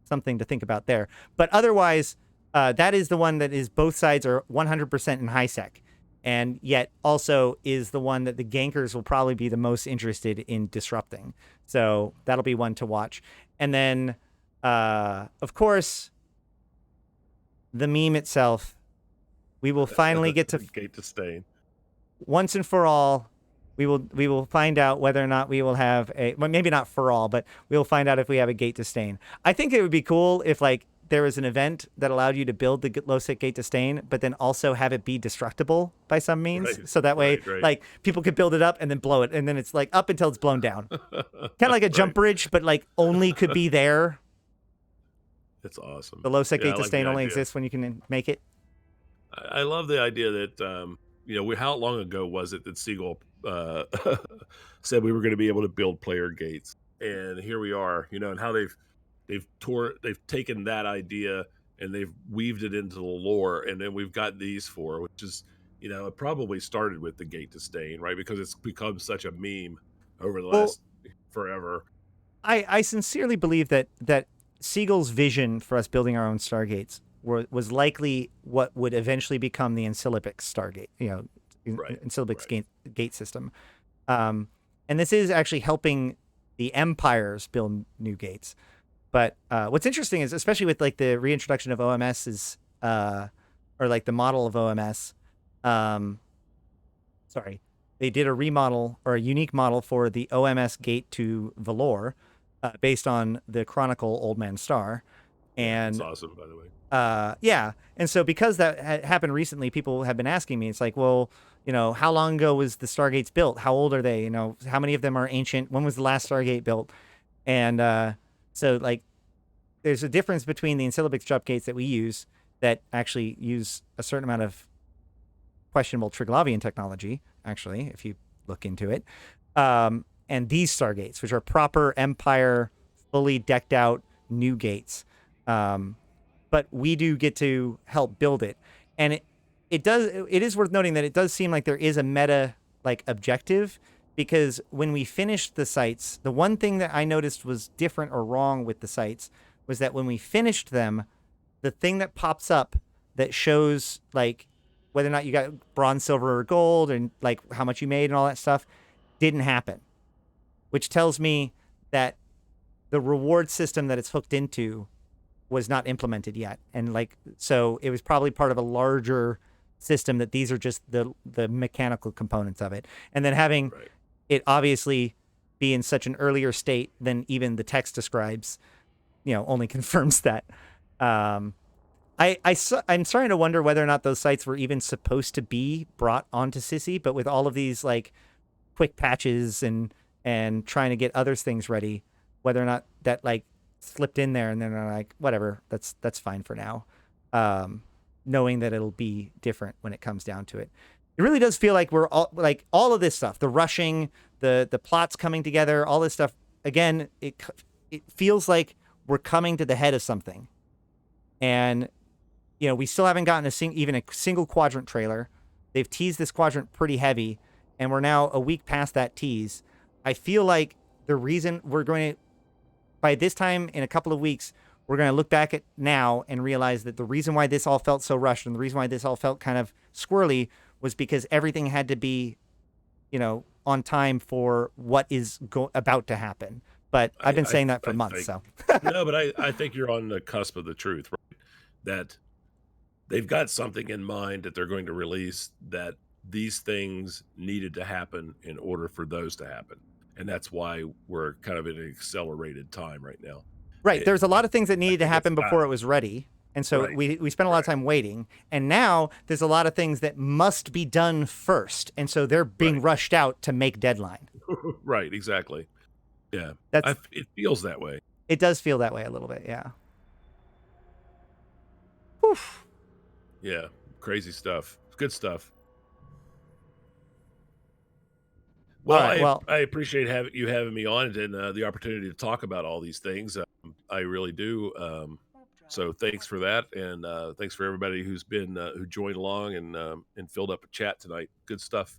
something to think about there. But otherwise, that is the one that is both sides are 100% in high sec, and yet also is the one that the gankers will probably be the most interested in disrupting. So that'll be one to watch. And then, of course, the meme itself, we will finally get to Gate to Stain. once and for all. We will find out whether or not we will have a, well, maybe not for all, but we will find out if we have a gate to stain. I think it would be cool if like there was an event that allowed you to build the low-sec gate to stain, but then also have it be destructible by some means. Right. So that way, Right. like people could build it up and then blow it, and then it's like up until it's blown down. Kind of like a jump Right. bridge, but like only could be there. It's awesome. The low-sec Yeah, I gate to like stain the only idea. exists when you can make it. I love the idea that how long ago was it that Siegel said we were going to be able to build player gates, and here we are. And how they've taken that idea and they've weaved it into the lore, and then we've got these four, which is it probably started with the gate to stain, right? Because it's become such a meme over the last forever. I sincerely believe that Siegel's vision for us building our own Stargates was likely what would eventually become the Ensilibix Stargate, Right. Ensilibix Right. gate system. And this is actually helping the empires build new gates. But what's interesting is, especially with like the reintroduction of OMS or like the model of OMS, sorry, they did a remodel or a unique model for the OMS gate to Valor, based on the Chronicle Old Man Star. And It's awesome, by the way. yeah. And so because that happened recently, people have been asking me, it's like, well, how long ago was the Stargates built? How old are they? How many of them are ancient? When was the last Stargate built? And so like, there's a difference between the Ensilibix drop gates that we use that actually use a certain amount of questionable Triglavian technology, actually, if you look into it. And these Stargates, which are proper Empire, fully decked out new gates. but we do get to help build it. And it is worth noting that it does seem like there is a meta like objective, because when we finished the sites, the one thing that I noticed was different or wrong with the sites was that when we finished them, the thing that pops up that shows like whether or not you got bronze, silver, or gold, and like how much you made and all that stuff didn't happen, which tells me that the reward system that it's hooked into was not implemented yet. And like, so it was probably part of a larger system that these are just the mechanical components of it. And then having it obviously be in such an earlier state than even the text describes, only confirms that. I'm starting to wonder whether or not those sites were even supposed to be brought onto Sissy, but with all of these like quick patches and trying to get other things ready, whether or not that like slipped in there and then they're like, whatever, that's fine for now. Knowing that it'll be different when it comes down to it. It really does feel like we're all of this stuff, the rushing, the plots coming together, all this stuff. Again, it feels like we're coming to the head of something. And, we still haven't gotten even a single quadrant trailer. They've teased this quadrant pretty heavy, and we're now a week past that tease. I feel like the reason we're going to, by this time in a couple of weeks, we're going to look back at now and realize that the reason why this all felt so rushed and the reason why this all felt kind of squirrely was because everything had to be, on time for what is about to happen. But I've been saying that for months. So no, but I think you're on the cusp of the truth, right? That they've got something in mind that they're going to release, that these things needed to happen in order for those to happen. And that's why we're kind of in an accelerated time right now. Right. There's a lot of things that needed to happen before it was ready. And so we spent a lot of time waiting. And now there's a lot of things that must be done first. And so they're being rushed out to make deadline. Right. Exactly. Yeah. It feels that way. It does feel that way a little bit. Yeah. Oof. Yeah. Crazy stuff. Good stuff. Well, I appreciate you having me on and the opportunity to talk about all these things. I really do. So thanks for that, and thanks for everybody who's been who joined along and filled up a chat tonight. Good stuff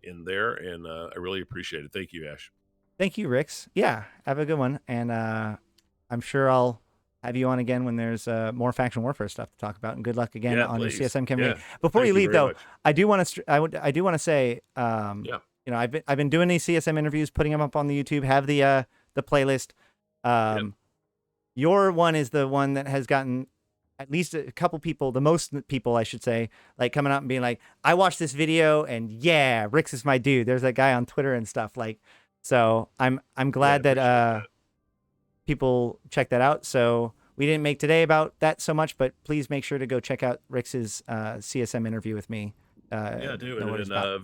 in there, and I really appreciate it. Thank you, Ash. Thank you, Rixx. Yeah, have a good one, and I'm sure I'll have you on again when there's more faction warfare stuff to talk about. And good luck again on your CSM campaign. Yeah. Before you leave, though, much. I do want to say, I've been doing these CSM interviews, putting them up on the YouTube. Have the playlist. Your one is the one that has gotten at least a couple people, the most people, I should say, like coming out and being like, I watched this video and yeah, Rixx is my dude. There's that guy on Twitter and stuff. Like, so I'm glad that people check that out. So we didn't make today about that so much, but please make sure to go check out Rixx's CSM interview with me. Do it and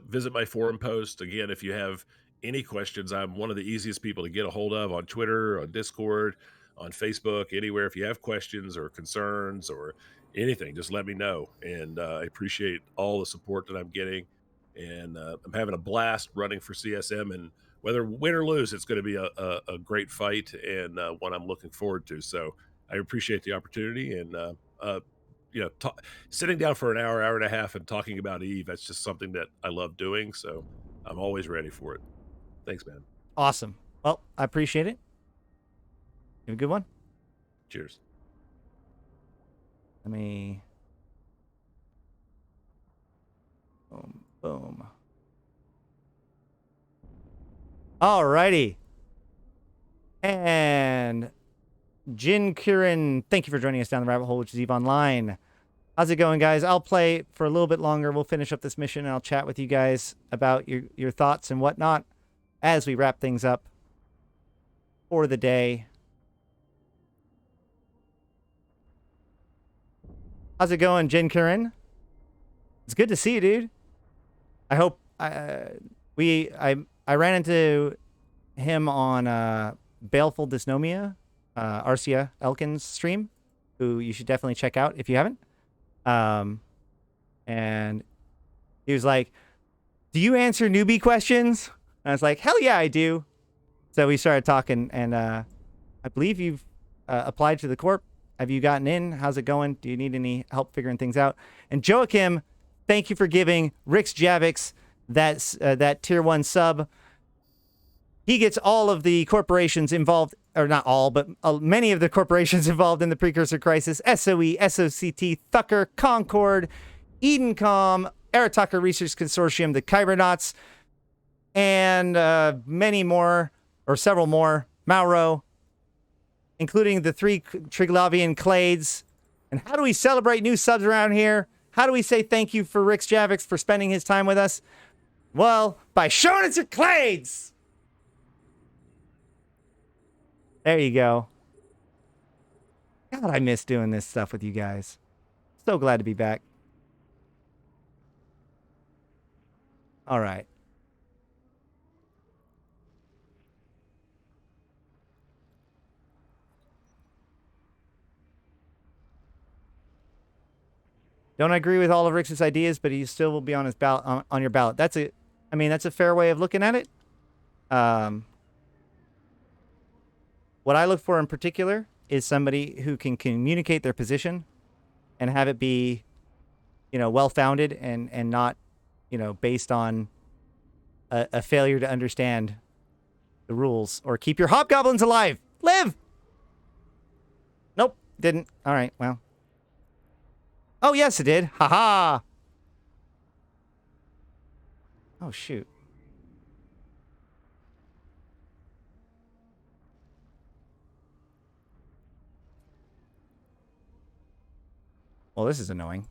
visit my forum post again if you have any questions. I'm one of the easiest people to get a hold of on Twitter, on Discord, on Facebook, anywhere. If you have questions or concerns or anything, just let me know. And I appreciate all the support that I'm getting. And I'm having a blast running for CSM. And whether win or lose, it's going to be a great fight and one I'm looking forward to. So I appreciate the opportunity and sitting down for an hour and a half and talking about Eve. That's just something that I love doing. So I'm always ready for it. Thanks, man. Awesome. Well, I appreciate it. You have a good one. Cheers. Let me. Boom. All righty. And Jin Kieran, thank you for joining us down the rabbit hole, which is EVE Online. How's it going, guys? I'll play for a little bit longer. We'll finish up this mission, and I'll chat with you guys about your thoughts and whatnot as we wrap things up for the day. How's it going, Jin Kieran? It's good to see you, dude. I hope I ran into him on Baleful Dysnomia, Arcia Elkin's stream, who you should definitely check out if you haven't. And he was like, do you answer newbie questions? And I was like, hell yeah, I do. So we started talking, and I believe you've applied to the Corp Have you gotten in? How's it going? Do you need any help figuring things out? And Joachim, thank you for giving Rixx Javix that tier 1 sub. He gets all of the corporations involved, or not all, but many of the corporations involved in the Precursor Crisis: SOE, SOCT, Thucker, Concord, Edencom, Arataka Research Consortium, the Kybernauts, and many more, or several more, Mauro, including the 3 Triglavian Clades. And how do we celebrate new subs around here? How do we say thank you for Rixx Javix for spending his time with us? Well, by showing us your Clades! There you go. God, I miss doing this stuff with you guys. So glad to be back. All right. Don't agree with all of Rix's ideas, but he still will be on his ballot on your ballot. That's a fair way of looking at it. What I look for in particular is somebody who can communicate their position and have it be, well-founded and not, based on a failure to understand the rules or keep your hobgoblins alive. Live! Nope, didn't. All right, well. Oh, yes, it did. Ha-ha! Oh, shoot. Well, this is annoying.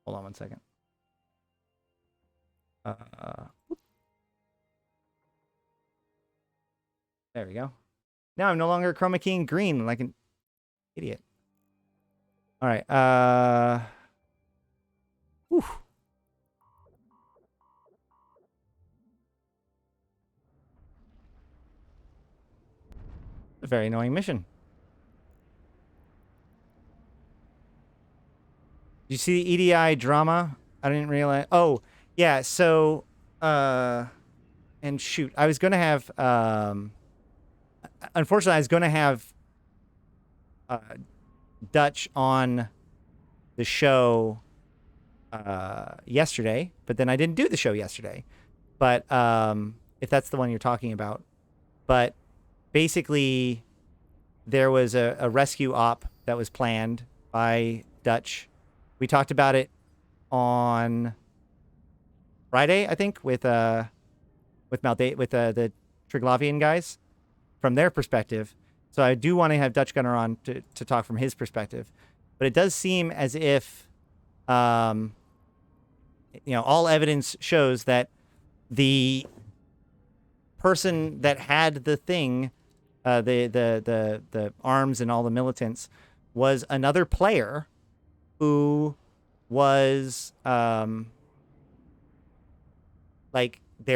Hold on one second. There we go. Now I'm no longer chroma keying green like an idiot. All right. Whew. A very annoying mission. Did you see the EDI drama? I didn't realize. Oh, yeah. So, and shoot, I was going to have, unfortunately, I was going to have Dutch on the show yesterday, but then I didn't do the show yesterday. But if that's the one you're talking about. But basically, there was a rescue op that was planned by Dutch. We talked about it on Friday, I think, with the Triglavian guys from their perspective. So I do want to have Dutch Gunner on to talk from his perspective. But it does seem as if, all evidence shows that the person that had the thing, the arms and all the militants, was another player who was they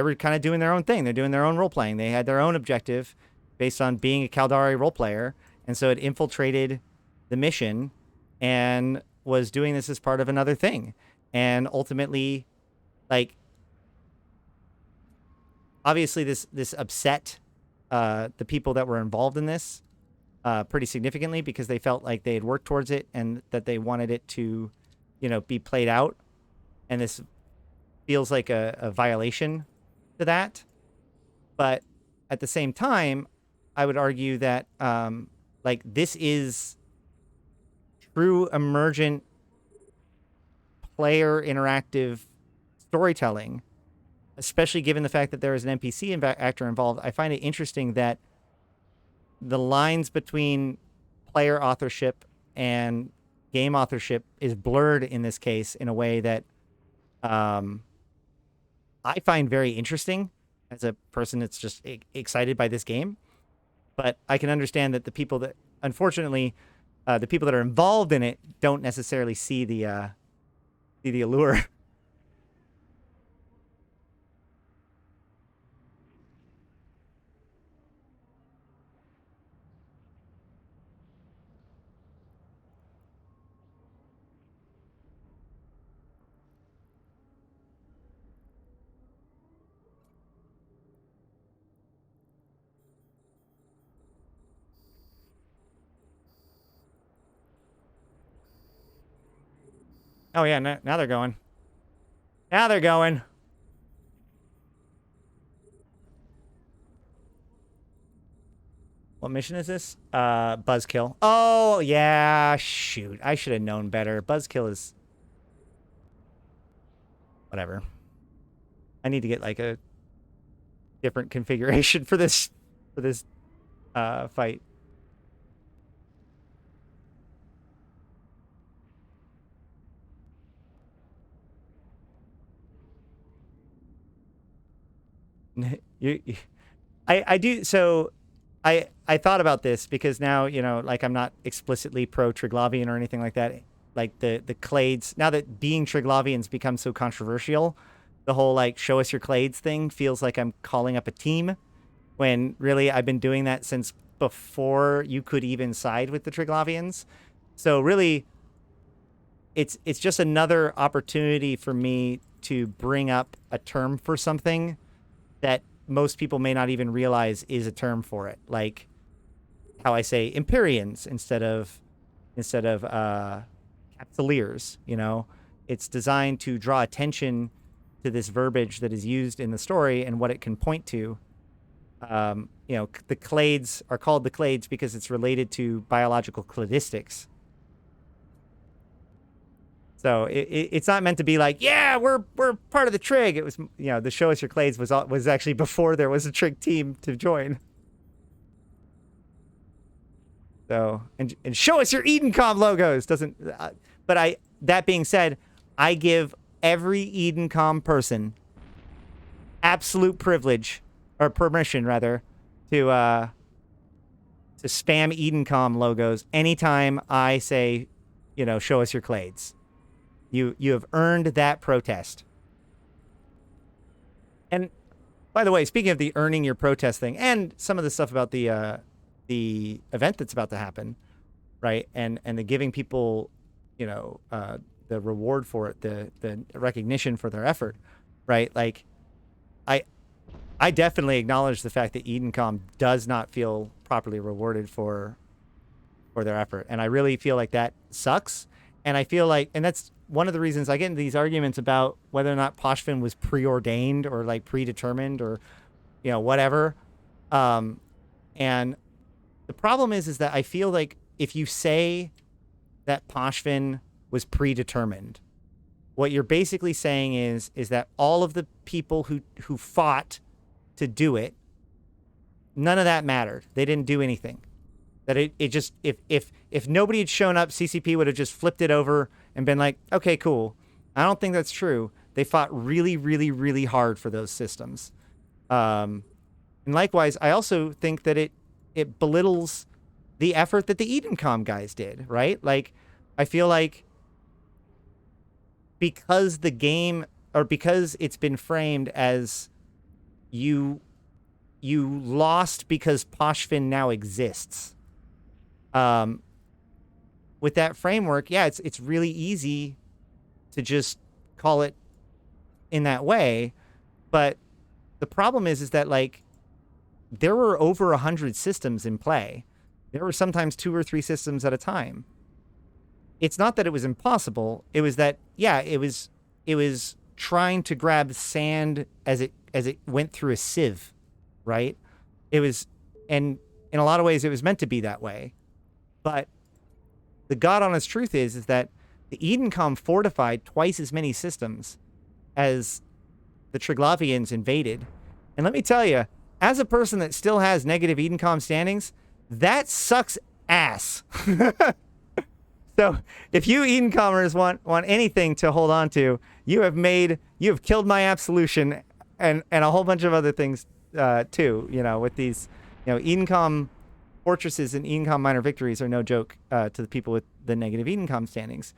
were kind of doing their own thing. They're doing their own role playing. They had their own objective based on being a Caldari role player, and so it infiltrated the mission and was doing this as part of another thing. And ultimately, obviously this upset the people that were involved in this pretty significantly, because they felt like they had worked towards it and that they wanted it to, be played out. And this feels like a violation to that. But at the same time, I would argue that this is true emergent player interactive storytelling, especially given the fact that there is an NPC actor involved. I find it interesting that the lines between player authorship and game authorship is blurred in this case in a way that I find very interesting as a person that's just excited by this game. But I can understand that the people that, unfortunately, the people that are involved in it don't necessarily see the allure. Oh yeah, now they're going. Now they're going. What mission is this? Buzzkill. Oh, yeah, shoot. I should have known better. Buzzkill is... Whatever. I need to get, like, a different configuration for this fight. I do... So... I thought about this because now, you know, like I'm not explicitly pro Triglavian or anything like that. Like the clades, now that being Triglavian's become so controversial, the whole like show us your clades thing feels like I'm calling up a team when really I've been doing that since before you could even side with the Triglavians. So really it's just another opportunity for me to bring up a term for something that most people may not even realize is a term for it. Like how I say Empyreans instead of Capsuleers, you know? It's designed to draw attention to this verbiage that is used in the story and what it can point to. You know, the clades are called the clades because it's related to biological cladistics. So it's not meant to be like, yeah, we're part of the Trig. It was, you know, the show us your clades was actually before there was a Trig team to join. So and show us your Edencom logos doesn't. But that being said, I give every Edencom person absolute privilege or permission rather to spam Edencom logos anytime I say, you know, show us your clades. You have earned that protest. And by the way, speaking of the earning your protest thing and some of the stuff about the event that's about to happen, right? And the giving people, you know, the reward for it, the recognition for their effort, right? Like I definitely acknowledge the fact that Edencom does not feel properly rewarded for their effort. And I really feel like that sucks. And I feel like, and that's one of the reasons I get into these arguments about whether or not Poshfin was preordained or like predetermined or, you know, whatever. And the problem is that I feel like if you say that Poshfin was predetermined, what you're basically saying is that all of the people who fought to do it, none of that mattered. They didn't do anything. That it just, if nobody had shown up, CCP would have just flipped it over and been like, okay, cool. I don't think that's true. They fought really, really, really hard for those systems. And likewise, I also think that it belittles the effort that the Edencom guys did, right? Like, I feel like because the game, or because it's been framed as you lost because Poshfin now exists. With that framework, yeah, it's really easy to just call it in that way. But the problem is that, like, there were over 100 systems in play. There were sometimes 2 or 3 systems at a time. It's not that it was impossible. It was that, yeah, it was trying to grab sand as it went through a sieve, right? It was, and in a lot of ways, it was meant to be that way. But the God honest truth is that the Edencom fortified twice as many systems as the Triglavians invaded. And let me tell you, as a person that still has negative Edencom standings, that sucks ass. So if you Edencomers want anything to hold on to, you have killed my absolution and a whole bunch of other things too, you know, with these, you know, Edencom fortresses and Edencom minor victories are no joke to the people with the negative Edencom standings.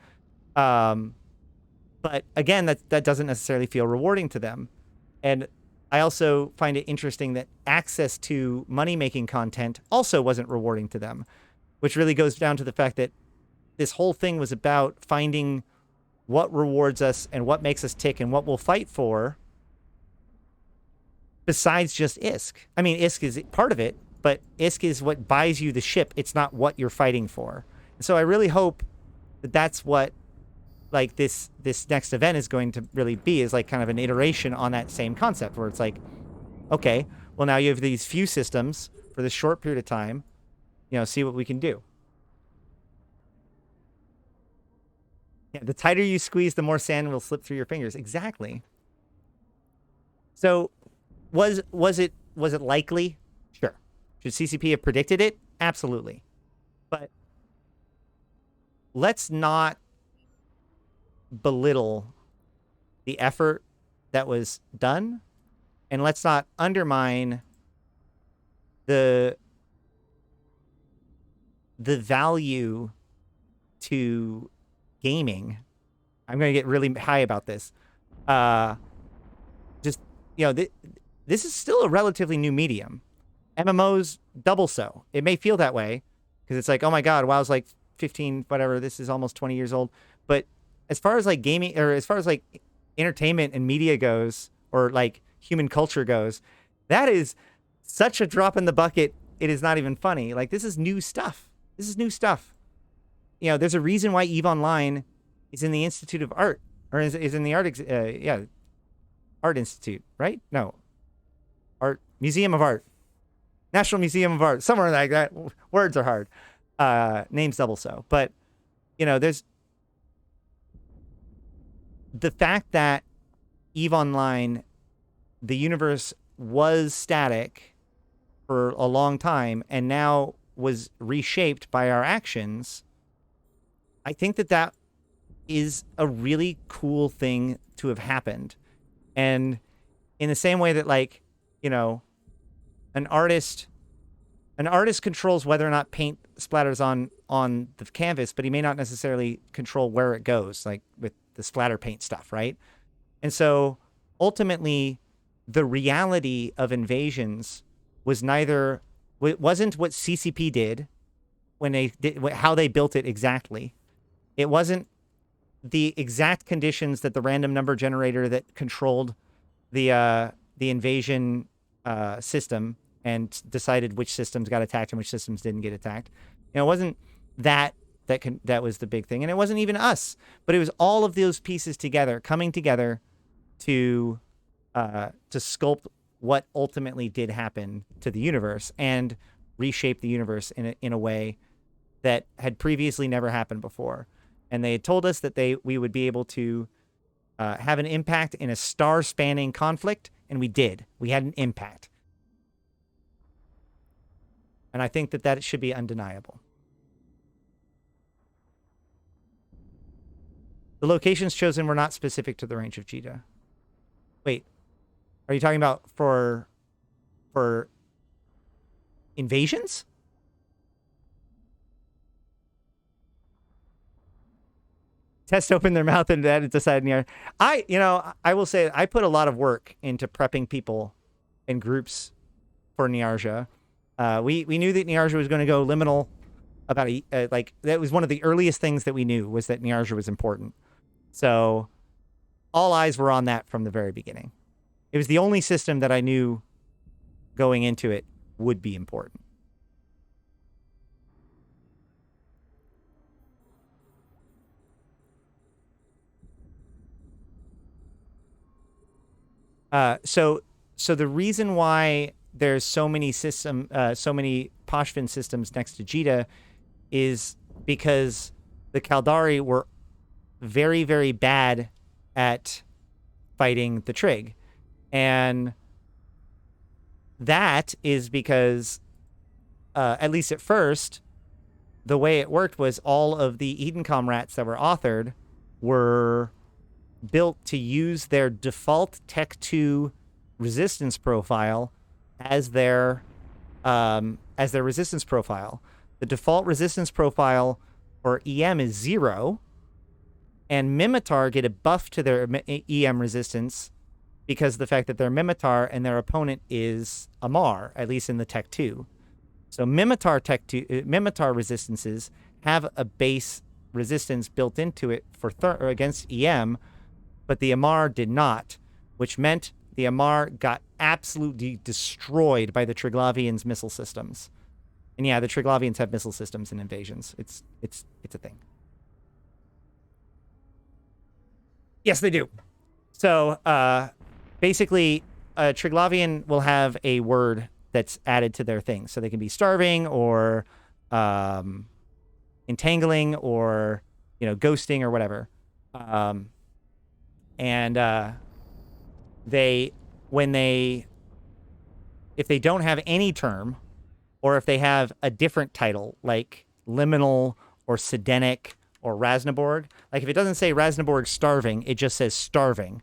But again, that doesn't necessarily feel rewarding to them. And I also find it interesting that access to money-making content also wasn't rewarding to them, which really goes down to the fact that this whole thing was about finding what rewards us and what makes us tick and what we'll fight for besides just ISK. I mean, ISK is part of it, but ISK is what buys you the ship. It's not what you're fighting for. And so I really hope that that's what like this next event is going to really be is like kind of an iteration on that same concept where it's like, okay, well now you have these few systems for this short period of time, see what we can do. Yeah, the tighter you squeeze, the more sand will slip through your fingers. Exactly. So was it likely? Sure. Should CCP have predicted it? Absolutely. But let's not belittle the effort that was done, and let's not undermine the value to gaming. I'm going to get really high about this. Just, this is still a relatively new medium. MMOs double so. It may feel that way because it's like, oh my God, WoW's like 15, whatever. This is almost 20 years old. But as far as like gaming, or as far as like entertainment and media goes, or like human culture goes, that is such a drop in the bucket. It is not even funny. Like, this is new stuff. This is new stuff. There's a reason why EVE Online is in the Institute of Art, or is in the Art Institute, right? No. Museum of Art. National Museum of Art. Somewhere like that. Words are hard. Names double so. But, there's the fact that EVE Online, the universe was static for a long time and now was reshaped by our actions. I think that is a really cool thing to have happened. And in the same way that, like, an artist controls whether or not paint splatters on the canvas, but he may not necessarily control where it goes, like with the splatter paint stuff, right? And so ultimately, the reality of invasions wasn't what CCP did when they did how they built it exactly. It wasn't the exact conditions that the random number generator that controlled the invasion system and decided which systems got attacked and which systems didn't get attacked. It wasn't that was the big thing, and it wasn't even us, but it was all of those pieces coming together to sculpt what ultimately did happen to the universe and reshape the universe in a way that had previously never happened before. And they had told us that we would be able to have an impact in a star-spanning conflict, and we did. We had an impact. And I think that should be undeniable. The locations chosen were not specific to the range of Jita. Wait, are you talking about for invasions? Test opened their mouth and then decided. I will say I put a lot of work into prepping people in groups for Niarja. We knew that Niarja was going to go liminal about that was one of the earliest things that we knew, was that Niarja was important. So all eyes were on that from the very beginning. It was the only system that I knew going into it would be important. So the reason why there's so many Poshvin systems next to Jita is because the Kaldari were very, very bad at fighting the Trig. And that is because, at least at first, the way it worked was all of the Edencom rats that were authored were built to use their default Tech 2 resistance profile as their resistance profile. The default resistance profile for EM is 0, and Mimitar get a buff to their EM resistance because of the fact that they're Mimitar and their opponent is Amar, at least in the Tech 2. So Mimitar resistances have a base resistance built into it against EM, but the Amar did not, which meant the Amar got absolutely destroyed by the Triglavians' missile systems. And yeah, the Triglavians have missile systems in invasions. It's a thing. Yes, they do. So basically, a Triglavian will have a word that's added to their thing. So they can be starving or entangling or, ghosting or whatever. And they, if they don't have any term, or if they have a different title, like liminal or sedenic or Rasnaborg, like if it doesn't say Rasnaborg starving, it just says starving,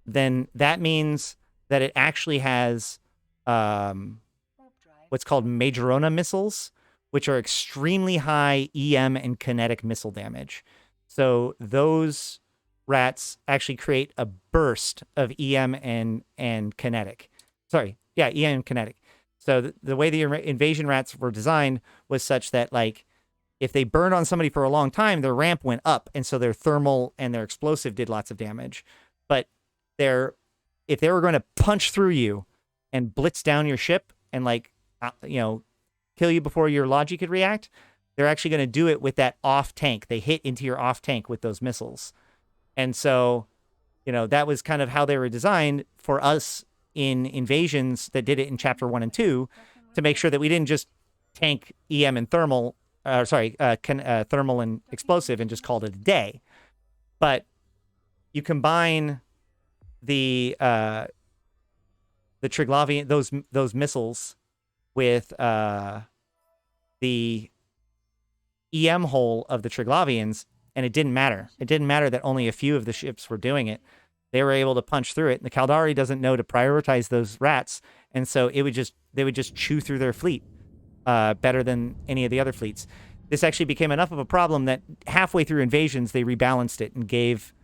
then that means that it actually has what's called Majorona missiles, which are extremely high EM and kinetic missile damage. So those rats actually create a burst of EM and kinetic. Sorry, yeah, EM and kinetic. So the way the invasion rats were designed was such that, like, if they burned on somebody for a long time, their ramp went up, and so their thermal and their explosive did lots of damage. But if they were going to punch through you and blitz down your ship and, like, kill you before your logi could react, they're actually going to do it with that off tank. They hit into your off tank with those missiles. And so, that was kind of how they were designed for us in invasions that did it in chapter 1 and 2, to make sure that we didn't just tank EM and thermal, thermal and explosive and just called it a day. But you combine the Triglavian, those missiles, with the EM hole of the Triglavians, and it didn't matter. It didn't matter that only a few of the ships were doing it. They were able to punch through it. And the Caldari doesn't know to prioritize those rats, and so they would just chew through their fleet better than any of the other fleets. This actually became enough of a problem that halfway through invasions they rebalanced it and gave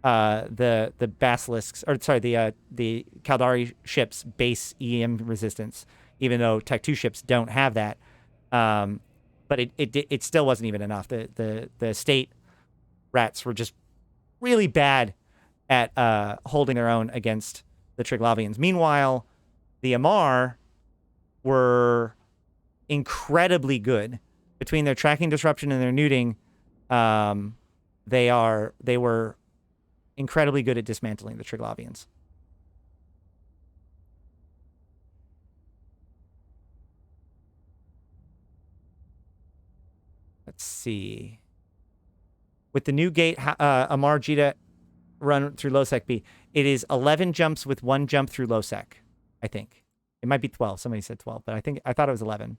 the basilisks, or sorry, the Caldari ships base EM resistance, even though Tech 2 ships don't have that. But it still wasn't even enough. The state rats were just really bad at holding their own against the Triglavians. Meanwhile, the Amar were incredibly good. Between their tracking disruption and their neuting, they were incredibly good at dismantling the Triglavians. Let's see. With the new gate, Amar Jita run through Losec B, it is 11 jumps with 1 jump through Losec, I think. It might be 12. Somebody said 12, but I thought it was 11.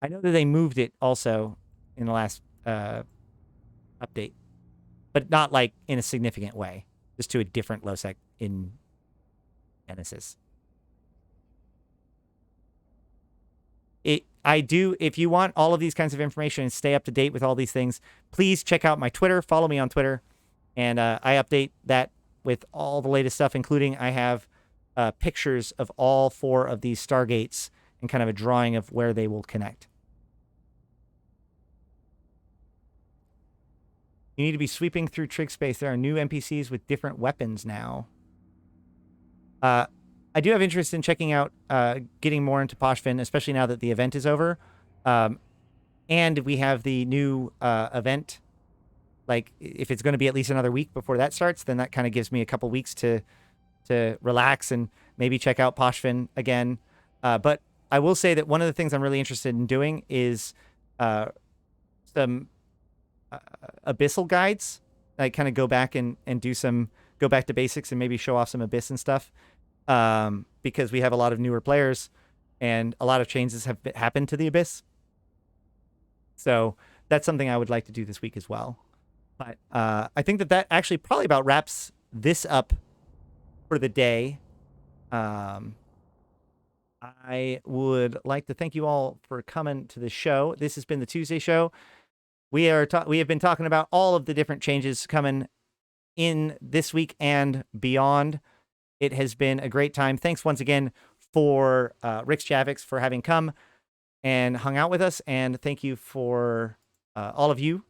I know that they moved it also in the last update, but not like in a significant way, just to a different Losec in Genesis. If you want all of these kinds of information and stay up to date with all these things, please check out my Twitter. Follow me on Twitter. And I update that with all the latest stuff, including I have pictures of all 4 of these Stargates and kind of a drawing of where they will connect. You need to be sweeping through Trig space. There are new NPCs with different weapons now. I do have interest in checking out getting more into Poshvin, especially now that the event is over. And we have the new event. Like, if it's going to be at least another week before that starts, then that kind of gives me a couple weeks to relax and maybe check out Poshvin again. But I will say that one of the things I'm really interested in doing is some abyssal guides. I kind of go back and go back to basics and maybe show off some abyss and stuff. Because we have a lot of newer players and a lot of changes have happened to the abyss. So that's something I would like to do this week as well. But I think that actually probably about wraps this up for the day. I would like to thank you all for coming to the show. This has been the Tuesday show. We have been talking about all of the different changes coming in this week and beyond. It has been a great time. Thanks once again for Rixx Javix for having come and hung out with us. And thank you for all of you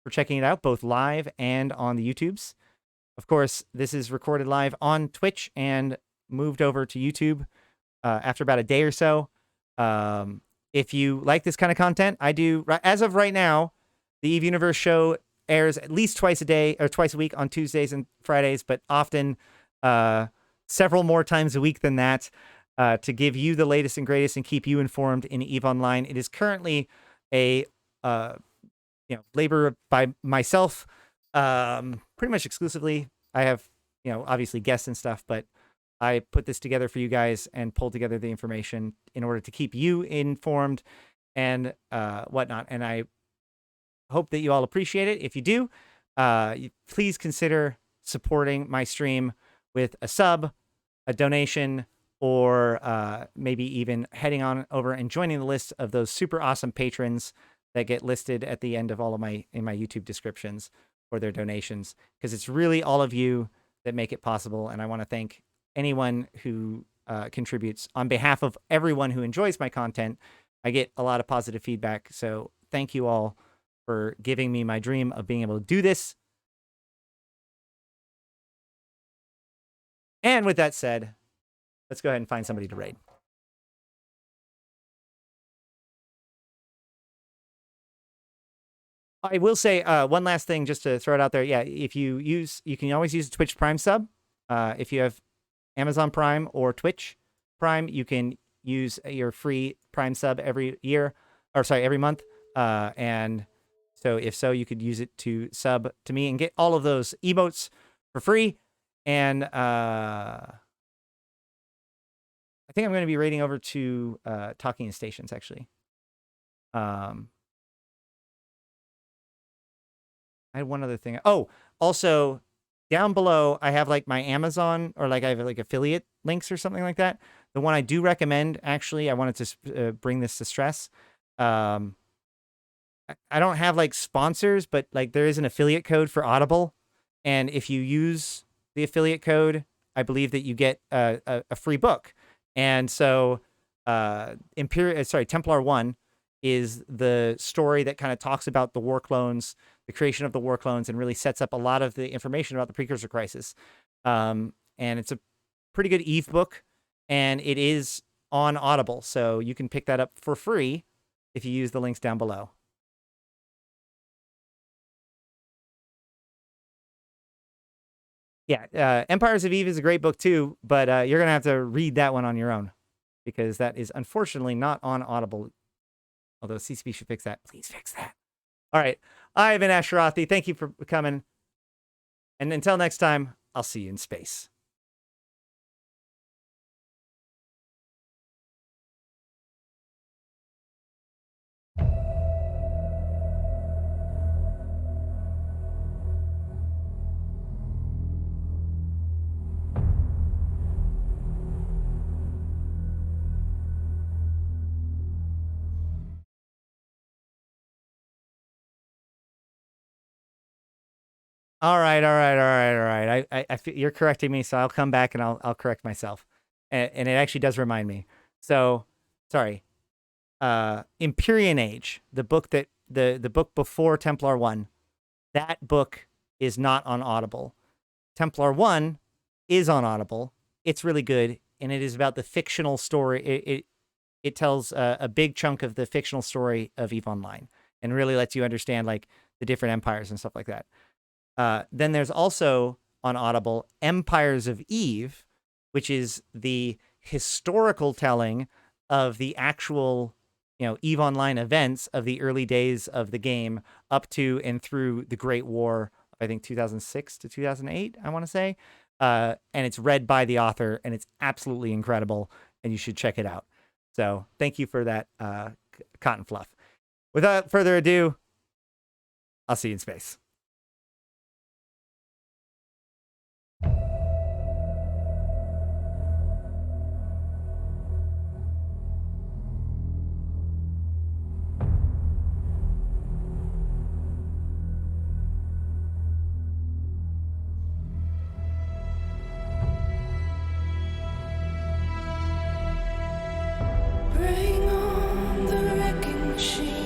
for checking it out, both live and on the YouTubes. Of course, this is recorded live on Twitch and moved over to YouTube after about a day or so. If you like this kind of content, I do. As of right now, the Eve Universe show airs at least twice a day or twice a week on Tuesdays and Fridays, but often several more times a week than that, to give you the latest and greatest and keep you informed in EVE Online. It is currently a labor by myself, pretty much exclusively. I have, obviously guests and stuff, but I put this together for you guys and pulled together the information in order to keep you informed and whatnot. And I hope that you all appreciate it. If you do, please consider supporting my stream with a sub, a donation, or maybe even heading on over and joining the list of those super awesome patrons that get listed at the end of all of my YouTube descriptions for their donations, because it's really all of you that make it possible. And I want to thank anyone who contributes on behalf of everyone who enjoys my content. I get a lot of positive feedback. So thank you all for giving me my dream of being able to do this. And with that said, let's go ahead and find somebody to raid. I will say one last thing just to throw it out there. Yeah, if you can always use a Twitch Prime sub. If you have Amazon Prime or Twitch Prime, you can use your free Prime sub every month. And so if so, you could use it to sub to me and get all of those emotes for free. And I think I'm going to be raiding over to Talking in Stations, actually. I had one other thing. Oh, also down below, I have like my Amazon, or like I have like affiliate links or something like that. The one I do recommend, actually, I wanted to bring this to stress. I don't have like sponsors, but like there is an affiliate code for Audible. And if you use the affiliate code, I believe that you get a free book. And so Templar 1 is the story that kind of talks about the war clones, the creation of the war clones, and really sets up a lot of the information about the Precursor Crisis. And it's a pretty good EVE book, and it is on Audible. So you can pick that up for free if you use the links down below. Yeah, Empires of EVE is a great book too, but you're going to have to read that one on your own, because that is unfortunately not on Audible. Although CCP should fix that. Please fix that. All right. I've been Ashrathi. Thank you for coming. And until next time, I'll see you in space. All right. I feel you're correcting me, so I'll come back and I'll correct myself. And it actually does remind me. So, sorry. Empyrean Age, the book that the book before Templar 1, that book is not on Audible. Templar 1 is on Audible. It's really good, and it is about the fictional story. It tells a big chunk of the fictional story of EVE Online, and really lets you understand like the different empires and stuff like that. Then there's also on Audible Empires of EVE, which is the historical telling of the actual, EVE Online events of the early days of the game up to and through the Great War, I think 2006 to 2008, I want to say. And it's read by the author, and it's absolutely incredible, and you should check it out. So thank you for that, Cotton Fluff. Without further ado, I'll see you in space. Bring on the wrecking machine.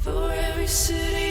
For every city